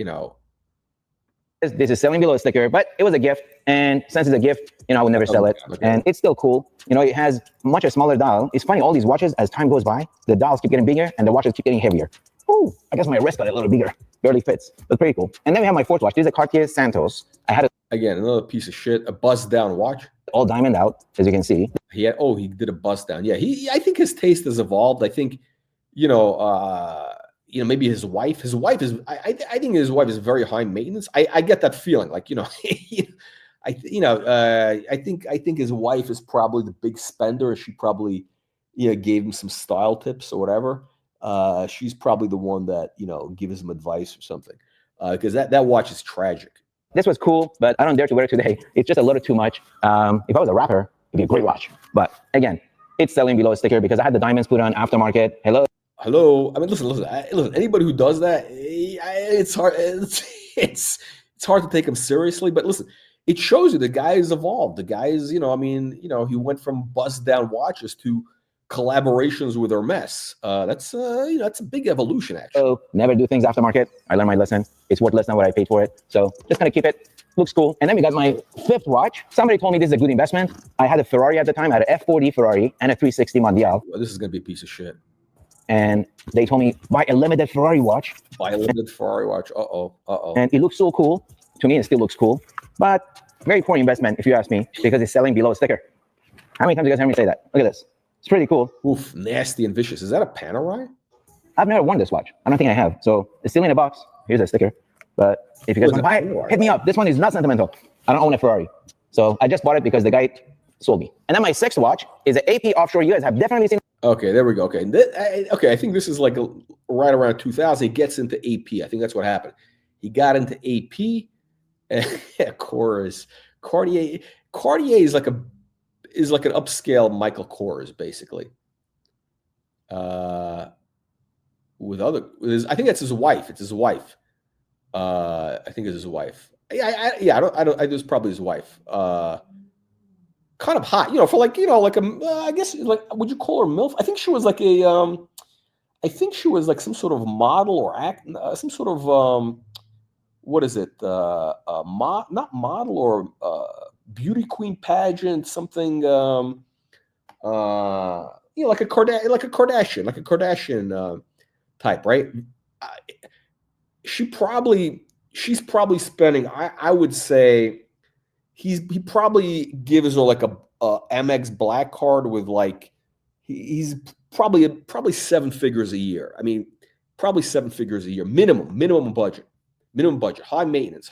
This is selling below a sticker, but it was a gift, and since it's a gift, I would never sell it, and it's still cool. It has much a smaller dial. It's funny, all these watches, as time goes by, the dials keep getting bigger, and the watches keep getting heavier. Ooh, I guess my wrist got a little bigger. Barely fits, but pretty cool. And then we have my fourth watch. This is a Cartier Santos. I had again another piece of shit, a bust down watch, all diamond out, as you can see. He did a bust down. Yeah, I think his taste has evolved. I think, maybe his wife is. I think his wife is very high maintenance. I get that feeling. Like I think his wife is probably the big spender. She probably gave him some style tips or whatever. She's probably the one that gives him advice or something. Because that watch is tragic. This was cool, but I don't dare to wear it today. It's just a little too much. If I was a rapper, it'd be a great watch. But again, it's selling below a sticker because I had the diamonds put on aftermarket. Hello. I mean, listen. Anybody who does that, it's hard. It's hard to take him seriously. But listen, it shows you the guy has evolved. The guy is, he went from bust down watches to collaborations with Hermes. That's a big evolution, actually. So never do things aftermarket. I learned my lesson. It's worth less than what I paid for it. So just kind of keep it. Looks cool. And then we got my fifth watch. Somebody told me this is a good investment. I had a Ferrari at the time. I had an F40 Ferrari and a 360 Mondial. Well, this is going to be a piece of shit. And they told me, buy a limited Ferrari watch. Buy a limited Ferrari watch. Uh-oh. And it looks so cool. To me, it still looks cool. But very poor investment, if you ask me, because it's selling below a sticker. How many times do you guys heard me say that? Look at this. It's pretty cool. Oof, nasty and vicious. Is that a Panerai? I've never worn this watch. I don't think I have. So it's still in a box. Here's a sticker. But if you guys want to buy it, hit me up. This one is not sentimental. I don't own a Ferrari. So I just bought it because the guy sold me. And then my sixth watch is an AP offshore. You guys have definitely seen. Okay, there we go. Okay, I think this is like right around 2000. He gets into AP. I think that's what happened. He got into AP. Of course, Cartier is like an upscale Michael Kors, basically. I think that's his wife. It's his wife. I think it's his wife. It was probably his wife. Kind of hot, for like I guess like, would you call her MILF? I think she was like some sort of model or some sort of what is it? Not model or beauty queen pageant, something. Like a Kardashian type, right? She's probably spending. I would say. He probably gives her like a Amex Black card with like he's probably 7 figures a year. I mean, probably 7 figures a year minimum budget, high maintenance.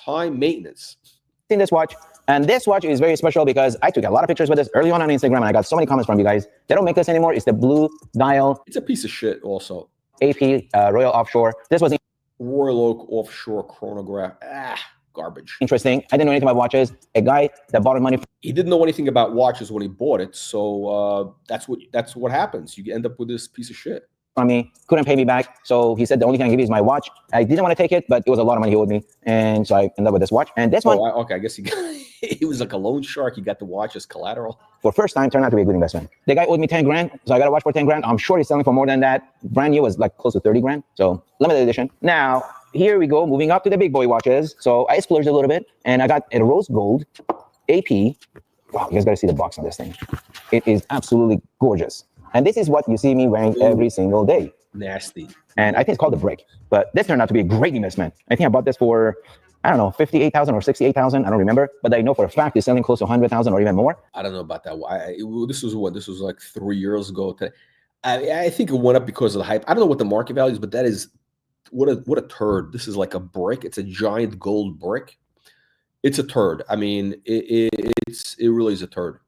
Seen this watch, and this watch is very special because I took a lot of pictures with this early on Instagram, and I got so many comments from you guys. They don't make this anymore. It's the blue dial. It's a piece of shit. Also, AP Royal Offshore. This was Royal Oak Offshore chronograph. Garbage. Interesting. I didn't know anything about watches. A guy that borrowed money. He didn't know anything about watches when he bought it, so that's what happens. You end up with this piece of shit. From me, couldn't pay me back, so he said the only thing I can give you is my watch. I didn't want to take it, but it was a lot of money he owed me, and so I ended up with this watch. And this one, I guess he was like a loan shark. He got the watch as collateral. For first time, turned out to be a good investment. The guy owed me 10 grand, so I got a watch for 10 grand. I'm sure he's selling for more than that. Brand new was like close to 30 grand, so limited edition. Now. Here we go, moving up to the big boy watches. So I splurged a little bit, and I got a rose gold AP. Wow, you guys got to see the box on this thing. It is absolutely gorgeous. And this is what you see me wearing every single day. Nasty. And I think it's called the Brick. But this turned out to be a great investment. I think I bought this for, I don't know, 58,000 or 68,000. I don't remember. But I know for a fact it's selling close to 100,000 or even more. I don't know about that. This was like 3 years ago. I think it went up because of the hype. I don't know what the market value is, but that is... What a turd. This is like a brick. It's a giant gold brick. It's a turd. I mean, it really is a turd.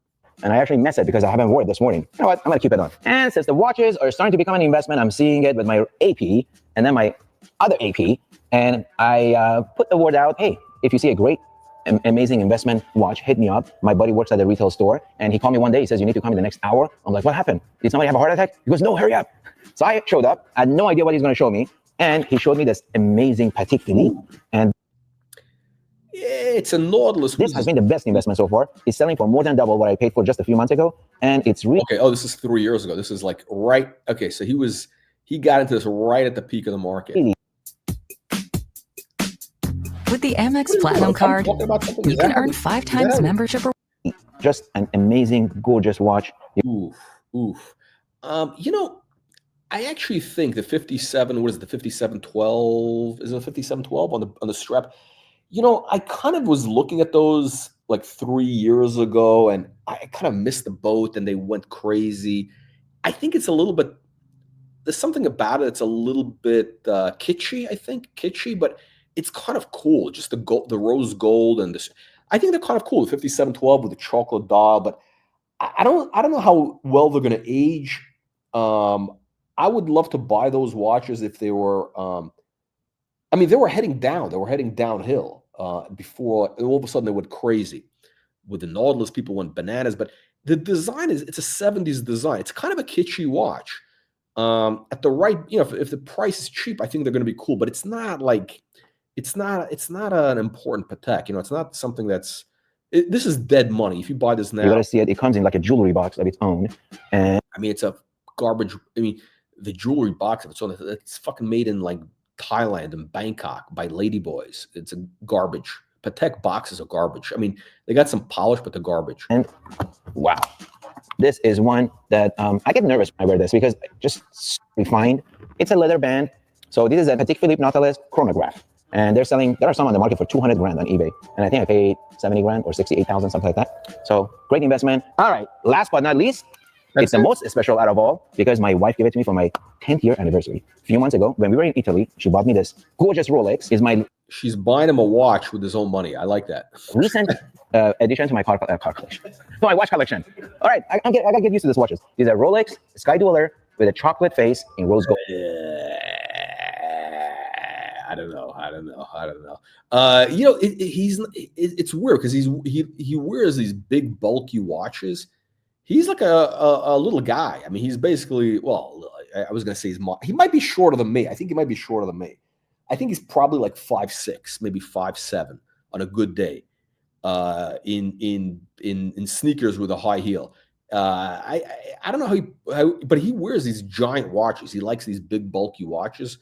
and I actually missed it because I haven't worn it this morning. You know what? I'm gonna keep it on. And since the watches are starting to become an investment, I'm seeing it with my AP and then my other AP, and I put the word out, hey, if you see a great, amazing investment watch, hit me up. My buddy works at a retail store, and he called me one day. He says, you need to come in the next hour. I'm like, what happened? Did somebody have a heart attack? He goes, no, hurry up. So I showed up. I had no idea what he's gonna show me, and he showed me this amazing Patek Philippe, and it's a Nautilus. This has been the best investment so far. It's selling for more than double what I paid for just a few months ago, and it's really okay. Oh, this is 3 years ago. This is like right. Okay, so he got into this right at the peak of the market. Really? With the Amex Platinum card, you can earn 5 times membership. Just an amazing, gorgeous watch. Oof, oof. You know, I actually think the 57. What is it? The 5712? Is it a 5712 on the strap? You know, I kind of was looking at those like 3 years ago, and I kind of missed the boat, and they went crazy. I think it's a little bit. There's something about it that's a little bit kitschy. I think kitschy, but it's kind of cool. Just the rose gold, and this. I think they're kind of cool. The 5712 with the chocolate dial, but I don't know how well they're going to age. I would love to buy those watches if they were. I mean, they were heading down. They were heading downhill before all of a sudden they went crazy. With the Nautilus, people went bananas. But the design it's a 70s design. It's kind of a kitschy watch. At the right, you know, if the price is cheap, I think they're going to be cool. But it's not like it's not an important Patek. You know, it's not something that's. This is dead money. If you buy this now, you gotta see it. It comes in like a jewelry box of its own, and I mean, it's a garbage. I mean, the jewelry box of its own. It's fucking made in like Thailand and Bangkok by ladyboys. It's a garbage. Patek boxes are garbage. I mean, they got some polish, but they're garbage. And wow, this is one that I get nervous when I wear this because just refined. It's a leather band. So this is a Patek Philippe Nautilus chronograph, and they're selling. There are some on the market for 200 grand on eBay, and I think I paid 70 grand or 68,000, something like that. So great investment. All right, last but not least. It's the most special out of all because my wife gave it to me for my 10th year anniversary. A few months ago, when we were in Italy, she bought me this gorgeous Rolex. She's buying him a watch with his own money. I like that. Recent addition to my car collection. To my watch collection. All right, I gotta get used to these watches. These are Rolex Sky Dweller with a chocolate face in rose gold. I don't know. You know, it's weird because he wears these big bulky watches. He's like a little guy. I mean, he's basically, well, I was going to say he might be shorter than me. I think he might be shorter than me. I think he's probably like 5'6", maybe 5'7" on a good day in sneakers with a high heel. I don't know how, but he wears these giant watches. He likes these big, bulky watches.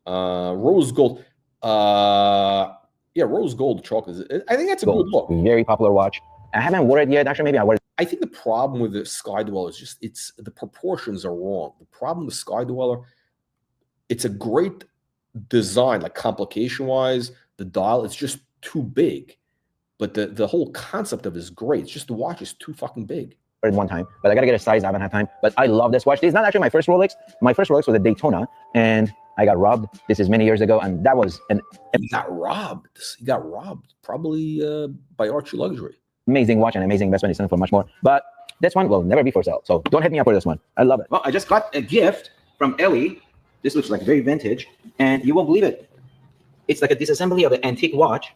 Rose gold. Yeah, rose gold chocolate. I think that's a good look. Very popular watch. I haven't worn it yet. Actually, maybe I wear it. I think the problem with the Sky Dweller is just the proportions are wrong. The problem with Sky Dweller, it's a great design, like complication-wise. The dial, it's just too big. But the whole concept of it is great. It's just the watch is too fucking big. One time, but I gotta get a size. I haven't had time. But I love this watch. This is not actually my first Rolex. My first Rolex was a Daytona, and I got robbed. This is many years ago, and that was He got robbed. He got robbed, probably by Archie Luxury. Amazing watch and amazing investment. It's selling for much more. But this one will never be for sale. So don't hit me up for this one. I love it. Well, I just got a gift from Ellie. This looks like very vintage, and you won't believe it. It's like a disassembly of an antique watch,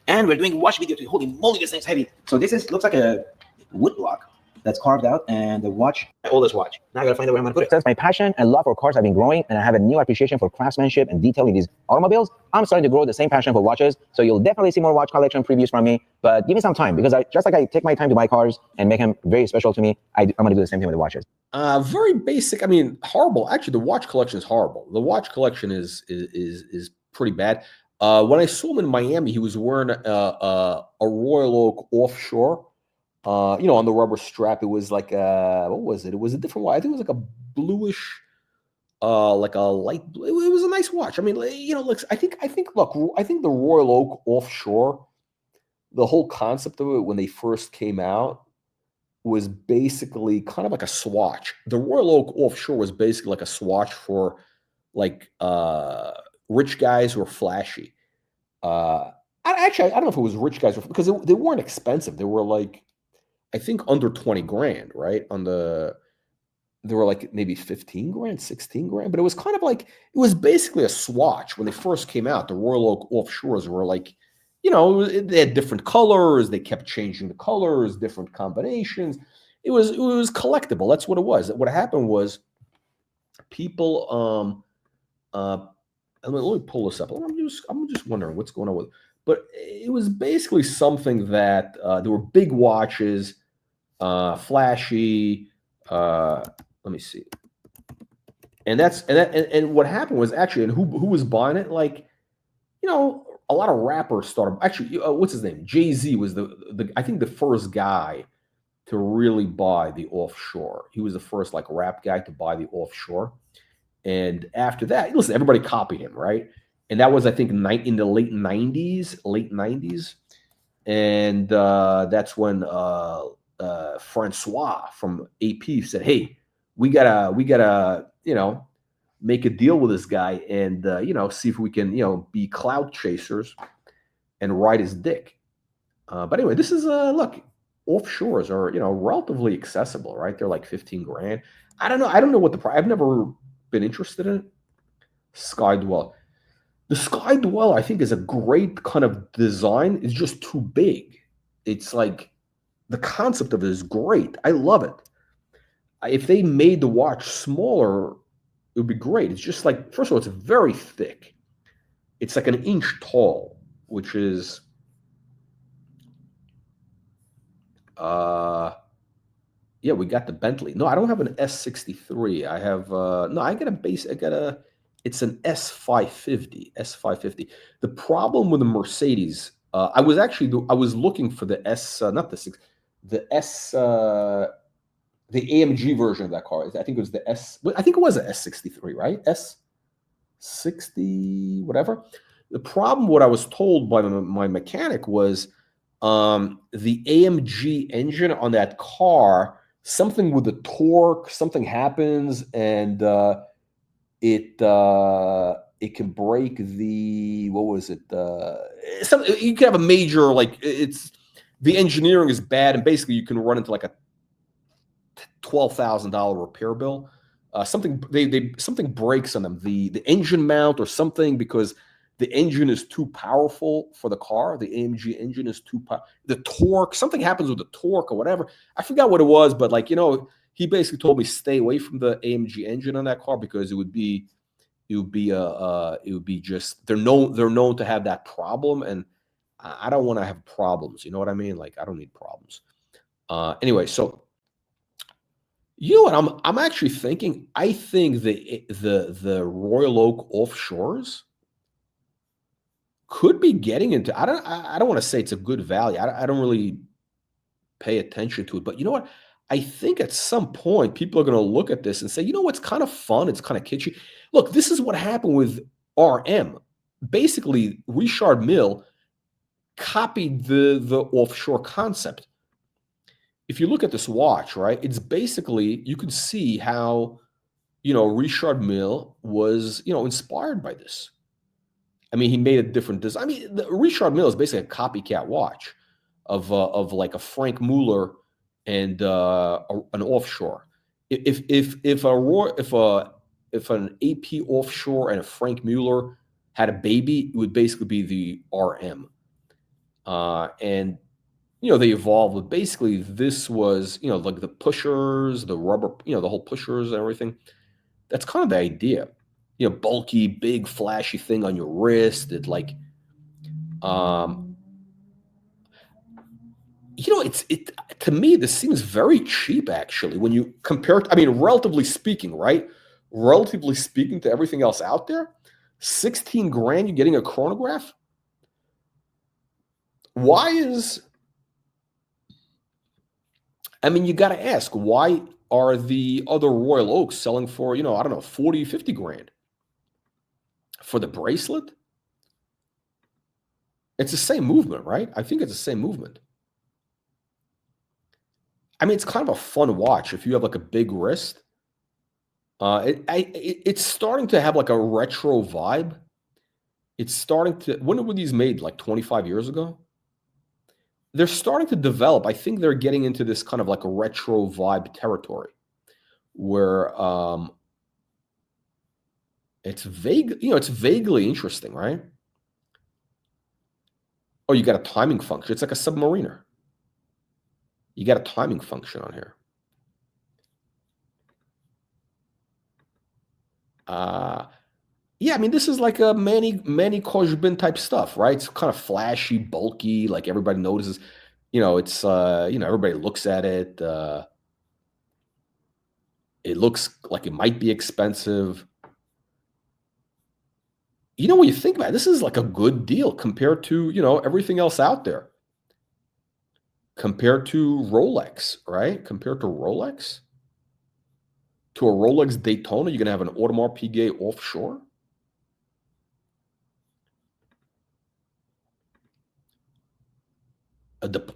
and we're doing watch video. Holy moly, this thing's heavy. So this looks like a wood block that's carved out, and the watch, my oldest watch. Now I gotta find out where I'm gonna put it. Since my passion and love for cars have been growing, and I have a new appreciation for craftsmanship and detail in these automobiles, I'm starting to grow the same passion for watches. So you'll definitely see more watch collection previews from me, but give me some time because I take my time to buy cars and make them very special to me. I'm gonna do the same thing with the watches. Very basic. I mean, horrible. Actually, the watch collection is horrible. The watch collection is pretty bad. When I saw him in Miami, he was wearing a Royal Oak offshore. You know, on the rubber strap, it was like what was it? It was a different one. I think it was like a bluish, like a light blue. It was a nice watch. I mean, you know, looks. I think the Royal Oak offshore, the whole concept of it when they first came out was basically kind of like a swatch. The Royal Oak offshore was basically like a swatch for like rich guys who are flashy. I don't know if it was rich guys because they weren't expensive. They were like. I think under 20 grand, right? They were like maybe 15 grand, 16 grand, but it was kind of like, it was basically a swatch. When they first came out, the Royal Oak offshores were like, they had different colors. They kept changing the colors, different combinations. It was collectible. That's what it was. What happened was people, let me pull this up. I'm just wondering what's going on with it. But it was basically something that there were big watches, flashy. Let me see. And what happened was actually, and who was buying it? Like, a lot of rappers started. Actually, what's his name? Jay-Z was I think the first guy to really buy the offshore. He was the first like rap guy to buy the offshore. And after that, listen, everybody copied him, right? And that was, I think, in the late 90s. And that's when Francois from AP said, hey, we gotta, make a deal with this guy and, see if we can, be clout chasers and ride his dick. But anyway, this is, look, offshores are, relatively accessible, right? They're like 15 grand. I don't know what the price, I've never been interested in it. Sky Dweller. The Sky Dweller, I think, is a great kind of design. It's just too big. It's like, the concept of it is great. I love it. If they made the watch smaller, it would be great. It's just like, first of all, it's very thick. It's like an inch tall, which is, yeah, we got the Bentley. No, I don't have an S63. I have, no, it's an S550. The problem with the Mercedes, I was looking for the the AMG version of that car. I think it was the I think it was an S63, right? S60, whatever. The problem, what I was told by my mechanic was the AMG engine on that car, something with the torque, something happens, and it can break the, what was it? You can have a major, like, the engineering is bad, and basically you can run into like a $12,000 repair bill. Something breaks on them, the engine mount or something, because the engine is too powerful for the car. The AMG engine is too powerful. The torque, something happens with the torque or whatever. I forgot what it was, but like, he basically told me stay away from the AMG engine on that car because it would be just, they're known to have that problem, and I don't want to have problems. You know what I mean? Like, I don't need problems. Anyway, so you know what I'm actually thinking? I think the Royal Oak offshores could be getting into, I don't want to say it's a good value. I don't really pay attention to it, but you know what? I think at some point people are going to look at this and say, it's kind of fun. It's kind of kitschy. Look, this is what happened with RM. Basically, Richard Mille copied the offshore concept. If you look at this watch, right, it's basically, you can see how, Richard Mille was, inspired by this. I mean, he made a different design. I mean, Richard Mille is basically a copycat watch of like a Frank Muller and an offshore. If an AP offshore and a Frank Muller had a baby, it would basically be the RM. And they evolved, but basically this was, like the pushers, the rubber, the whole pushers and everything. That's kind of the idea. Bulky, big, flashy thing on your wrist. It like, to me, this seems very cheap, actually, when you compare it. I mean, relatively speaking, right? Relatively speaking to everything else out there, 16 grand, you're getting a chronograph. Why is, I mean, you got to ask, why are the other Royal Oaks selling for, I don't know, 40, 50 grand for the bracelet? It's the same movement, right? I think it's the same movement. I mean, it's kind of a fun watch if you have like a big wrist. It's starting to have like a retro vibe. It's starting to, when were these made? Like 25 years ago? they're starting to develop. I think they're getting into this kind of like a retro vibe territory where it's vague, it's vaguely interesting, right? Oh, you got a timing function. It's like a submariner. You got a timing function on here. Yeah, I mean, this is like a Manny Koshbin type stuff, right? It's kind of flashy, bulky, like everybody notices. It's everybody looks at it. It looks like it might be expensive. When you think about it, this is like a good deal compared to, everything else out there. Compared to Rolex, right? Compared to Rolex. To a Rolex Daytona, you're going to have an Audemars Piguet offshore.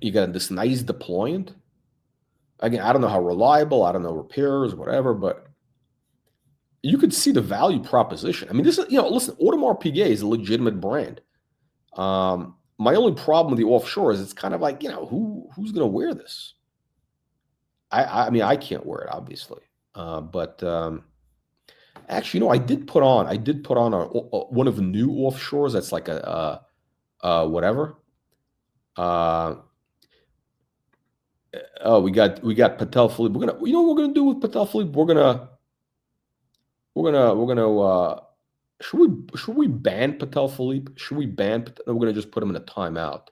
You got this nice deployment. Again, I don't know how reliable, I don't know repairs, whatever, but you could see the value proposition. I mean, this is, listen, Audemars Piguet is a legitimate brand. My only problem with the offshore is it's kind of like, who's going to wear this? I mean, I can't wear it, obviously. But actually, I did put on one of the new offshores that's like a whatever. Oh, we got Patek Philippe. We're gonna, what we're gonna do with Patek Philippe? We're gonna should we ban Patek Philippe? Should we ban? We're gonna just put him in a timeout.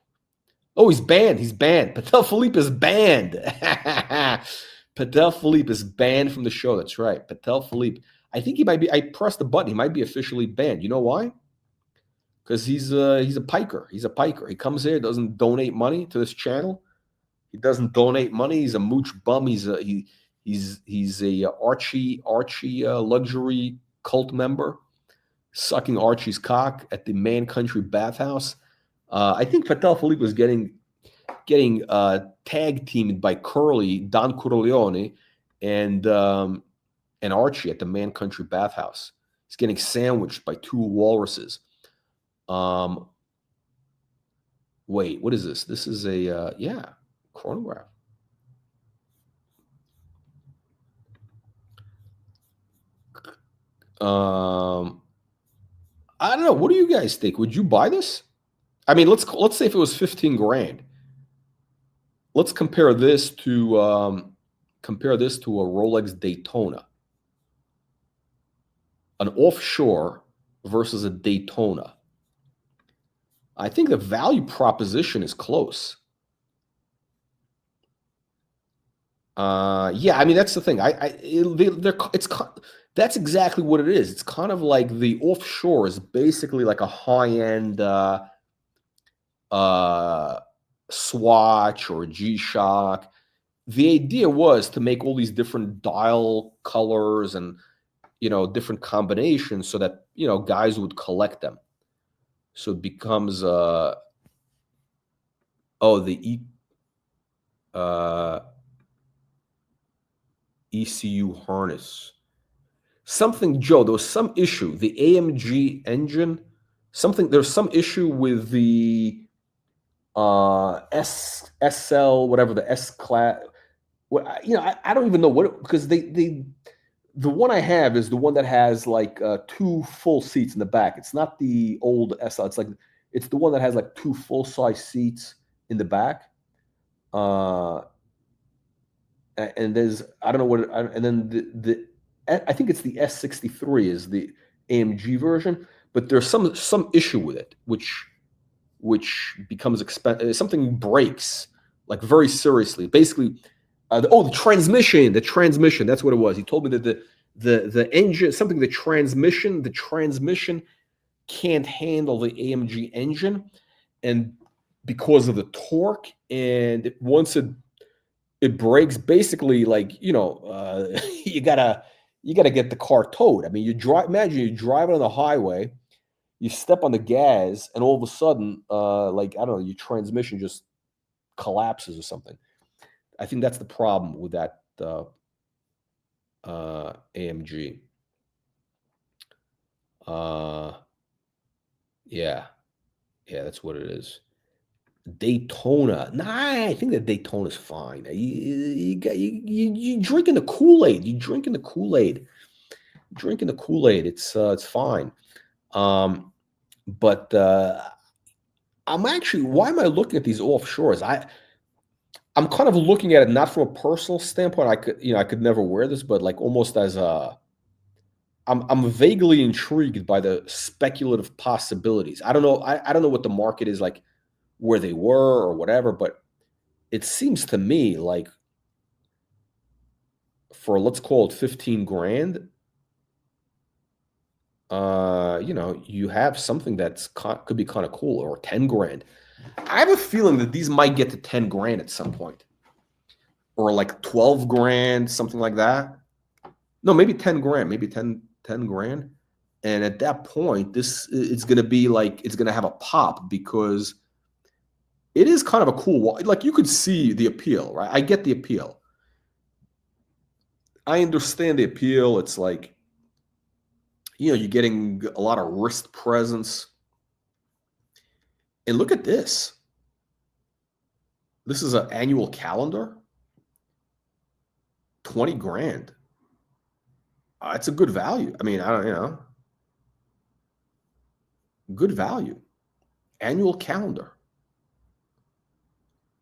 Oh, he's banned. He's banned. Patek Philippe is banned. Patek Philippe is banned from the show. That's right. Patek Philippe. I think he might be. I pressed the button. He might be officially banned. You know why? Because he's a piker. He's a piker. He comes here, doesn't donate money to this channel. He doesn't donate money. He's a mooch bum. He's a Archie luxury cult member, sucking Archie's cock at the Man Country bathhouse. I think Patek Philippe was getting tag teamed by Don Corleone, and Archie at the Man Country bathhouse. He's getting sandwiched by two walruses. Wait, what is this? This is a chronograph. I don't know. What do you guys think? Would you buy this? I mean, let's say if it was 15 grand. Let's compare this to a Rolex Daytona. An offshore versus a Daytona. I think the value proposition is close. Yeah, I mean, that's the thing. That's exactly what it is. It's kind of like the offshore is basically like a high-end Swatch or G-Shock. The idea was to make all these different dial colors and, different combinations so that, guys would collect them. So it becomes, ECU harness. Something, Joe, there was some issue. The AMG engine, there's some issue with the SL, whatever, the S class. I don't even know what, because the one I have is the one that has like 2 full seats in the back. It's not the old SL. It's the one that has like 2 full-size seats in the back. And there's, I don't know what, and then I think it's the S63 is the AMG version, but there's some issue with it, which becomes expensive. Something breaks, like very seriously. Basically, the transmission. That's what it was. He told me that the engine, the transmission can't handle the AMG engine, and because of the torque, and once it breaks, basically, like, you gotta get the car towed. I mean, imagine you're driving on the highway, you step on the gas, and all of a sudden, like, I don't know, your transmission just collapses or something. I think that's the problem with that AMG. Yeah, that's what it is. Daytona. Nah, I think that Daytona's fine. You drinking the Kool-Aid. You drinking the Kool-Aid. Drinking the Kool-Aid. It's fine. But I'm actually, why am I looking at these offshores? I'm kind of looking at it not from a personal standpoint. I could never wear this, but like almost as I'm vaguely intrigued by the speculative possibilities. I don't know. I don't know what the market is like, where they were or whatever, but it seems to me like for, let's call it 15 grand, you have something that's could be kind of cool, or 10 grand. I have a feeling that these might get to 10 grand at some point, or like 12 grand, something like that. No, maybe 10 grand, maybe 10 grand. And at that point, it's going to be like, it's going to have a pop, because it is kind of a cool watch. Like, you could see the appeal, right? I get the appeal. I understand the appeal. It's like, you're getting a lot of wrist presence. And look at this. This is an annual calendar. 20 grand. It's a good value. I mean, I don't, good value. Annual calendar.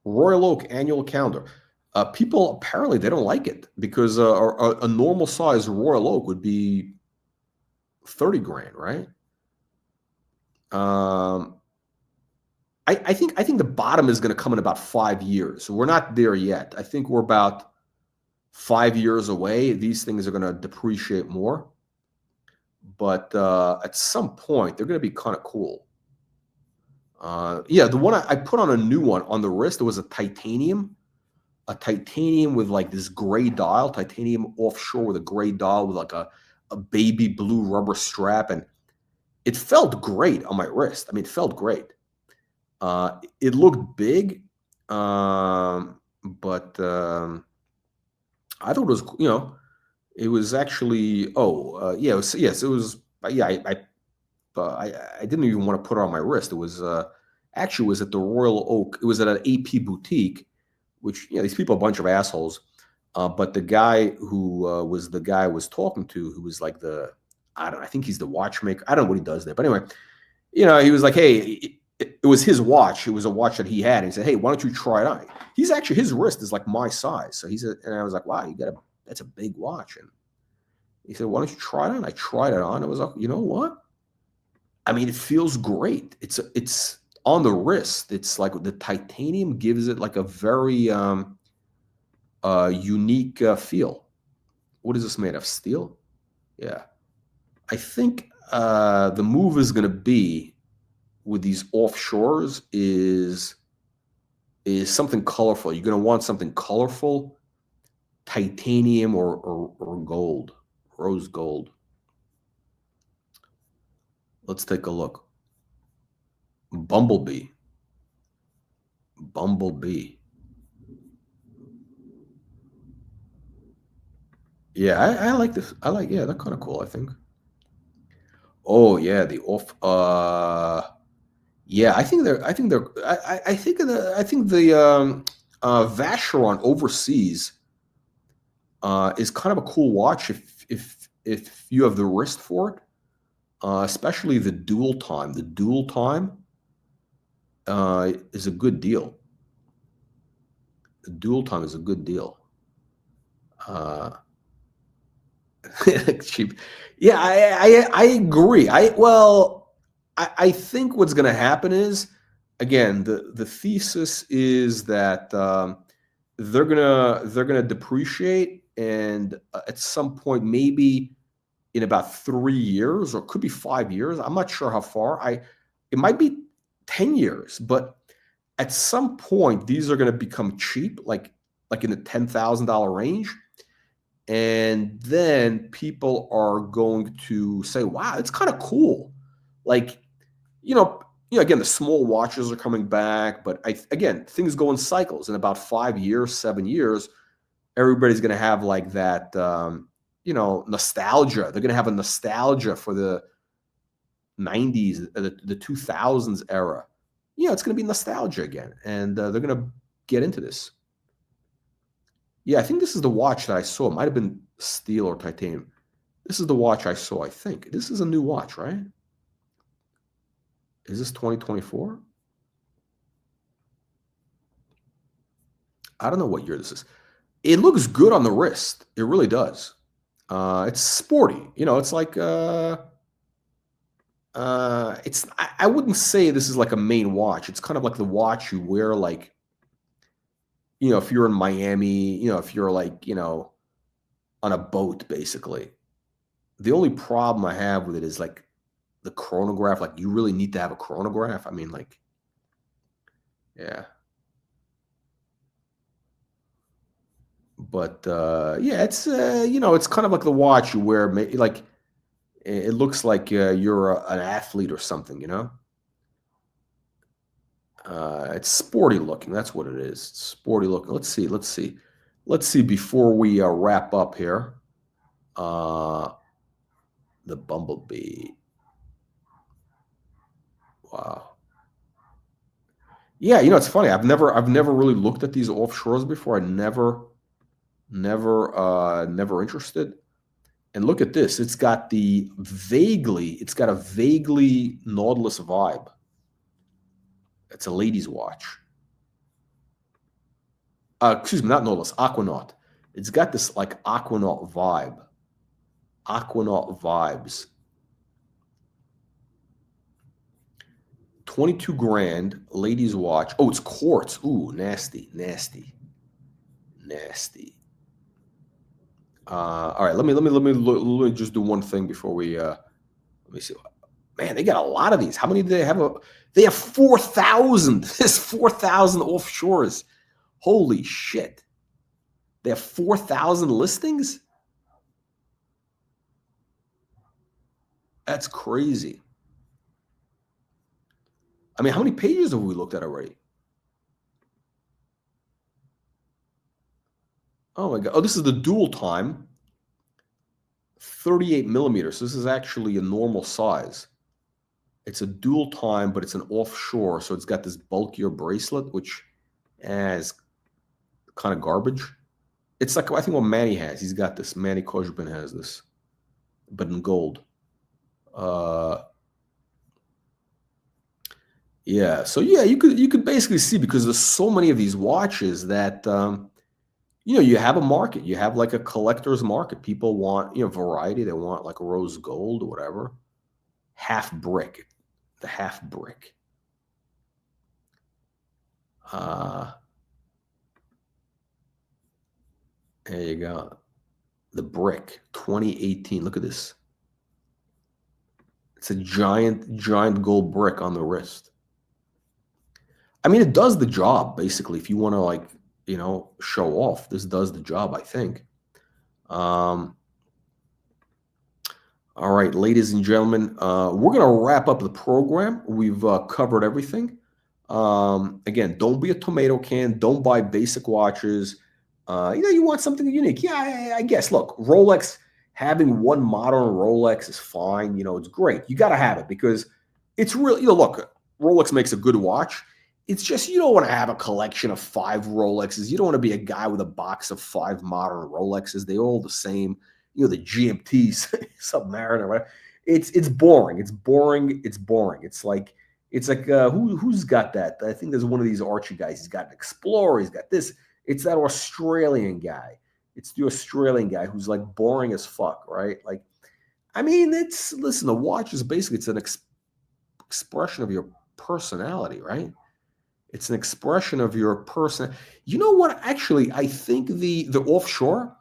Royal Oak annual calendar. People, apparently, they don't like it, because a normal size Royal Oak would be 30 grand, right? I think the bottom is going to come in about 5 years. So we're not there yet. I think we're about 5 years away. These things are going to depreciate more, but at some point they're going to be kind of cool. Yeah, the one I put on, a new one on the wrist, it was a titanium with like this gray dial, titanium offshore with a gray dial with like a baby blue rubber strap, and it felt great on my wrist. I mean, it felt great. It looked big, but I thought it was, it was actually, yeah, it was, yes, it was, yeah, I didn't even want to put it on my wrist. It was, actually, it was at the Royal Oak. It was at an AP boutique, which, these people are a bunch of assholes. But the guy who was the guy I was talking to, who was like I think he's the watchmaker. I don't know what he does there. But anyway, he was like, hey, it was his watch. It was a watch that he had. And he said, hey, why don't you try it on? He's actually, his wrist is like my size. So and I was like, wow, that's a big watch. And he said, why don't you try it on? I tried it on. I was like, you know what? I mean, it feels great. It's on the wrist. It's like the titanium gives it like a very unique feel. What is this made of? Steel? Yeah. I think the move is going to be with these offshores is something colorful. You're going to want something colorful, titanium or gold, rose gold. Let's take a look. Bumblebee. Yeah, I like this. Yeah, they're kind of cool, I think. Oh yeah, the off. Yeah, I think the Vacheron overseas is kind of a cool watch if you have the wrist for it, especially the dual time. The dual time is a good deal. The dual time is a good deal. Cheap. Yeah, I agree. I think what's going to happen is, again, the thesis is that they're gonna depreciate, and at some point, maybe in about 3 years, or it could be 5 years. I'm not sure how far. It might be 10 years, but at some point, these are going to become cheap, like in the $10,000 range. And then people are going to say, wow, it's kind of cool. Like, again, the small watches are coming back, but again, things go in cycles. In about 5 years, 7 years, everybody's going to have like that, nostalgia. They're going to have a nostalgia for the 90s, the 2000s era. you know, it's going to be nostalgia again, and they're going to get into this. Yeah, I think this is the watch that I saw. It might have been steel or titanium. This is the watch I saw, I think. This is a new watch, right? Is this 2024? I don't know what year this is. It looks good on the wrist. It really does. It's sporty. You know, it's like I wouldn't say this is like a main watch. It's kind of like the watch you wear, like, you know, if you're in Miami, you know, if you're like, you know, on a boat, basically. The only problem I have with it is like the chronograph. Like, you really need to have a chronograph. I mean, like, yeah. But yeah, it's you know, it's kind of like the watch you wear. Like, it looks like you're an athlete or something, you know. It's sporty looking. That's what it is. It's sporty looking. Let's see before we wrap up here. The Bumblebee. Wow. Yeah, you know, it's funny. I've never really looked at these offshores before. Never interested. And look at this. It's got a vaguely Nautilus vibe. It's a lady's watch. Excuse me, not Nautilus, Aquanaut. It's got this like Aquanaut vibe. Aquanaut vibes. 22 grand, ladies watch. Oh, it's quartz. Ooh, nasty. All right, let me just do one thing before we let me see. Man, they got a lot of these. How many do they have? They have 4,000. There's 4,000 offshores. Holy shit. They have 4,000 listings? That's crazy. I mean, how many pages have we looked at already? Oh my God. Oh, this is the dual time. 38 millimeters. So this is actually a normal size. It's a dual time, but it's an offshore. So it's got this bulkier bracelet, which is kind of garbage. It's like, I think what Manny has. He's got this. Manny Koshbin has this, but in gold. Yeah. So yeah, you could basically see, because there's so many of these watches that you know, you have a market. You have like a collector's market. People want, you know, variety. They want like rose gold or whatever. Half brick. The half brick. There you go. The brick, 2018. Look at this. It's a giant gold brick on the wrist. I mean, it does the job, basically. If you want to, like, you know, show off, this does the job, I think. All right, ladies and gentlemen, we're going to wrap up the program. We've covered everything. Again, don't be a tomato can. Don't buy basic watches. You know, you want something unique. Yeah, I guess. Look, Rolex, having one modern Rolex is fine. You know, it's great. You got to have it because it's really, you know, look, Rolex makes a good watch. It's just, you don't want to have a collection of 5 Rolexes. You don't want to be a guy with a box of 5 modern Rolexes. They're all the same. You know, the GMTs, Submariner, right? It's boring. It's boring. It's like who's got that? I think there's one of these Archie guys. He's got an Explorer. He's got this. It's that Australian guy. It's the Australian guy who's like boring as fuck, right? Like, I mean, listen, the watch is basically, it's an expression of your personality, right? It's an expression of your person. You know what? Actually, I think the offshore,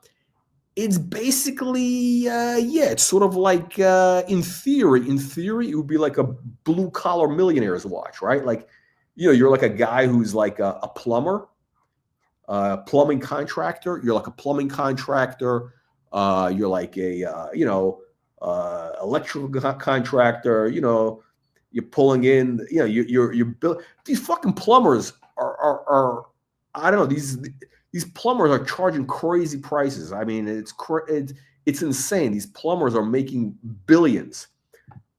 it's basically, yeah, it's sort of like, in theory, it would be like a blue collar millionaire's watch, right? Like, you know, you're like a guy who's like a plumber, plumbing contractor. You're like a plumbing contractor. You're like a, you know, electrical contractor. You know, you're pulling in, you know, you're build. These fucking plumbers are I don't know, these plumbers are charging crazy prices. I mean, it's insane. These plumbers are making billions.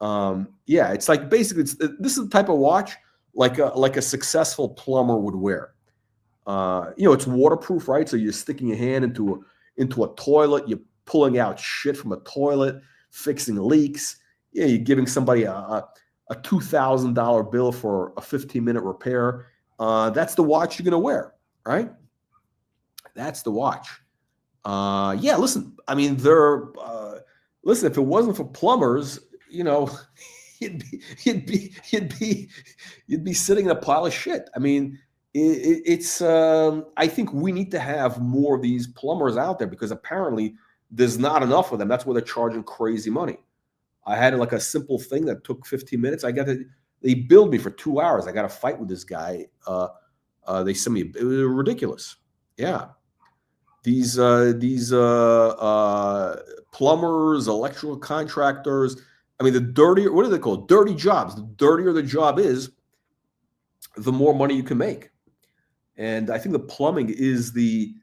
Yeah, it's like basically this is the type of watch like a successful plumber would wear. It's waterproof, right? So you're sticking your hand into a toilet, you're pulling out shit from a toilet, fixing leaks. Yeah, you're giving somebody a $2,000 bill for a 15-minute repair. That's the watch you're gonna wear, right? That's the watch. Listen, I mean, listen, if it wasn't for plumbers, you'd be sitting in a pile of shit. I mean, I think we need to have more of these plumbers out there because apparently there's not enough of them. That's why they're charging crazy money. I had like a simple thing that took 15 minutes. They billed me for 2 hours. I got to fight with this guy. They sent me, it was ridiculous. Yeah. These plumbers, electrical contractors, I mean, the dirtier, what are they called? Dirty jobs. The dirtier the job is, the more money you can make. And I think the plumbing is the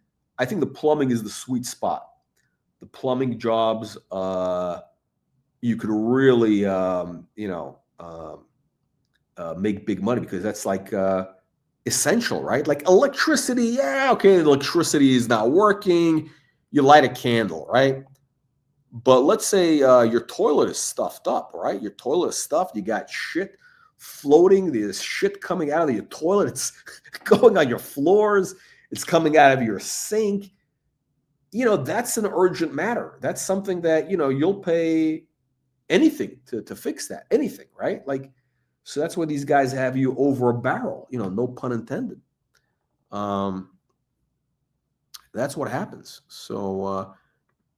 sweet spot. The plumbing jobs, you could really, make big money because that's like essential, right? Like electricity. Yeah, okay, electricity is not working. You light a candle, right? But let's say your toilet is stuffed up, right? Your toilet is stuffed. You got shit floating. There's shit coming out of your toilet. It's going on your floors. It's coming out of your sink. That's an urgent matter. That's something that, you'll pay anything to fix that. Anything, right? Like, so that's why these guys have you over a barrel, no pun intended. That's what happens. So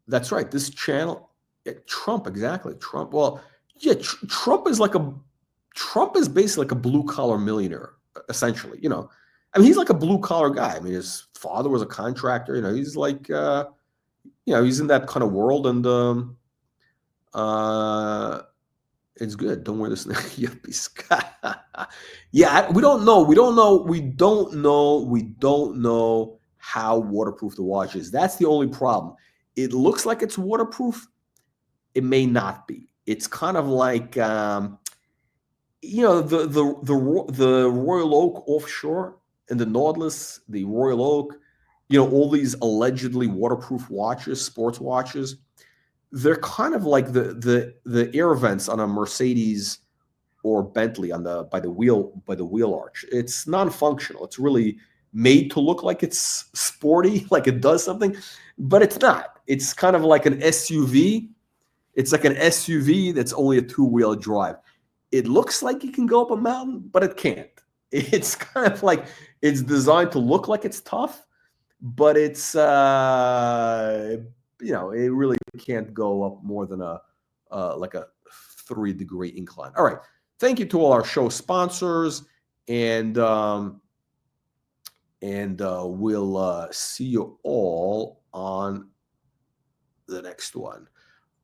that's right. This channel, Trump, exactly. Trump. Well, yeah, Trump is basically like a blue collar millionaire, essentially. I mean, he's like a blue collar guy. I mean, his father was a contractor. He's like, he's in that kind of world, and it's good. Don't wear this. Yeah, we don't know how waterproof the watch is. That's the only problem. It looks like it's waterproof. It may not be. It's kind of like, the Royal Oak offshore and the Nautilus, the Royal Oak, all these allegedly waterproof watches, sports watches. They're kind of like the air vents on a Mercedes or Bentley by the wheel arch. It's non-functional. It's really made to look like it's sporty, like it does something, but it's not. It's kind of like an SUV. It's like an SUV that's only a two-wheel drive. It looks like it can go up a mountain, but it can't. It's kind of like it's designed to look like it's tough, but it's it really can't go up more than like a 3-degree incline. All right. Thank you to all our show sponsors, and we'll see you all on the next one.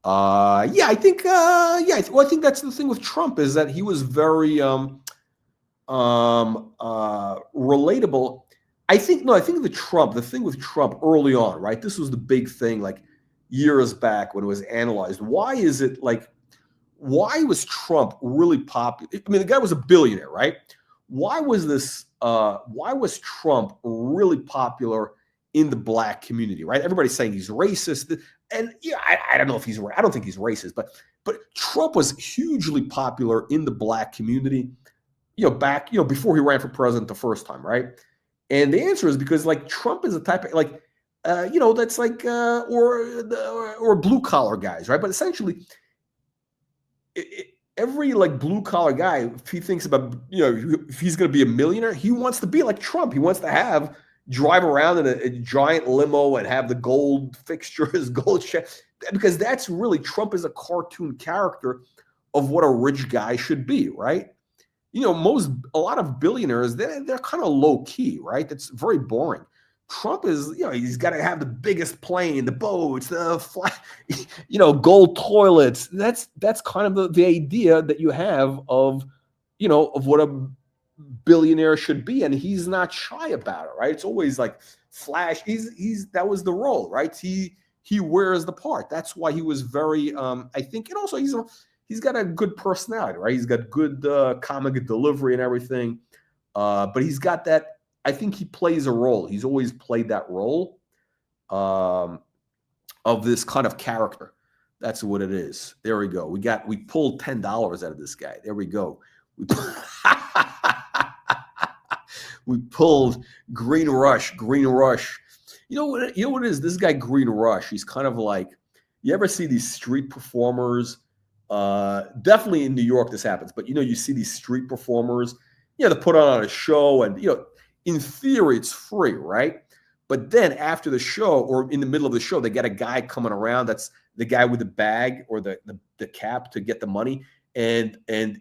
I think that's the thing with Trump, is that he was very relatable. The thing with Trump early on, right? This was the big thing, like years back when it was analyzed. Why was Trump really popular? I mean, the guy was a billionaire, right? Why was Trump really popular in the black community, right? Everybody's saying he's racist. And I don't know if I don't think he's racist, but Trump was hugely popular in the black community, back, before he ran for president the first time, right? And the answer is because, like, Trump is a type of, like, that's like, or blue collar guys, right? But essentially, every like blue collar guy, if he thinks about, if he's going to be a millionaire, he wants to be like Trump. He wants to drive around in a giant limo and have the gold fixtures, gold check, because that's really, Trump is a cartoon character of what a rich guy should be, right? A lot of billionaires, they're kind of low key, right? That's very boring. Trump is, he's got to have the biggest plane, the boats, the flat, gold toilets. That's kind of the idea that you have of what a billionaire should be, and he's not shy about it, right? It's always like flash. That was the role, right? He wears the part. That's why he was very, I think, and also he's he's got a good personality, right? He's got good comic delivery and everything. But he's got that. I think he plays a role. He's always played that role of this kind of character. That's what it is. There we go. We pulled $10 out of this guy. There we go. We pulled Green Rush. You know what it is? This guy Green Rush, he's kind of like, you ever see these street performers? Definitely in New York this happens, but you see these street performers, they put on a show, and in theory it's free, right? But then after the show or in the middle of the show, they got a guy coming around. That's the guy with the bag or the cap to get the money, and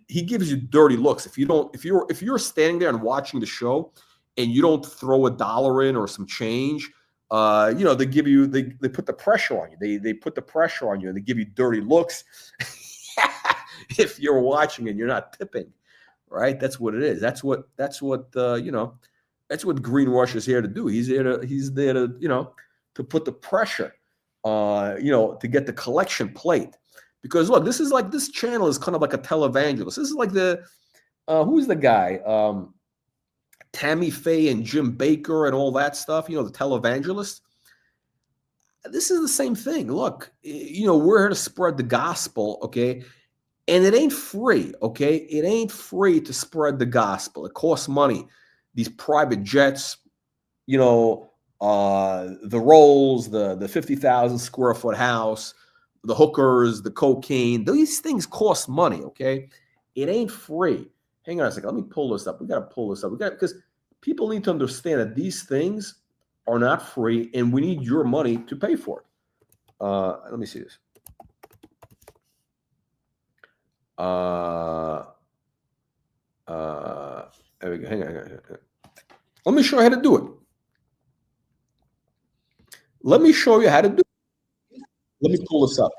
he gives you dirty looks if you're standing there and watching the show and you don't throw $1 in or some change. They give you they put the pressure on you. They put the pressure on you and they give you dirty looks if you're watching and you're not tipping, right? That's what it is. That's what Green Rush is here to do. He's there to to put the pressure, to get the collection plate. Because look, this channel is kind of like a televangelist. This is like who's the guy? Tammy Faye and Jim Baker and all that stuff, the televangelist. This is the same thing. Look, we're here to spread the gospel, okay? And it ain't free, okay? It ain't free to spread the gospel. It costs money. These private jets, the Rolls, the 50,000 square foot house, the hookers, the cocaine, these things cost money, okay? It ain't free. Hang on a second. Let me pull this up. We got to pull this up. Because people need to understand that these things are not free, and we need your money to pay for it. Let me see this. There we go. Hang on. Let me show you how to do it. Let me show you how to do it. Let me pull this up.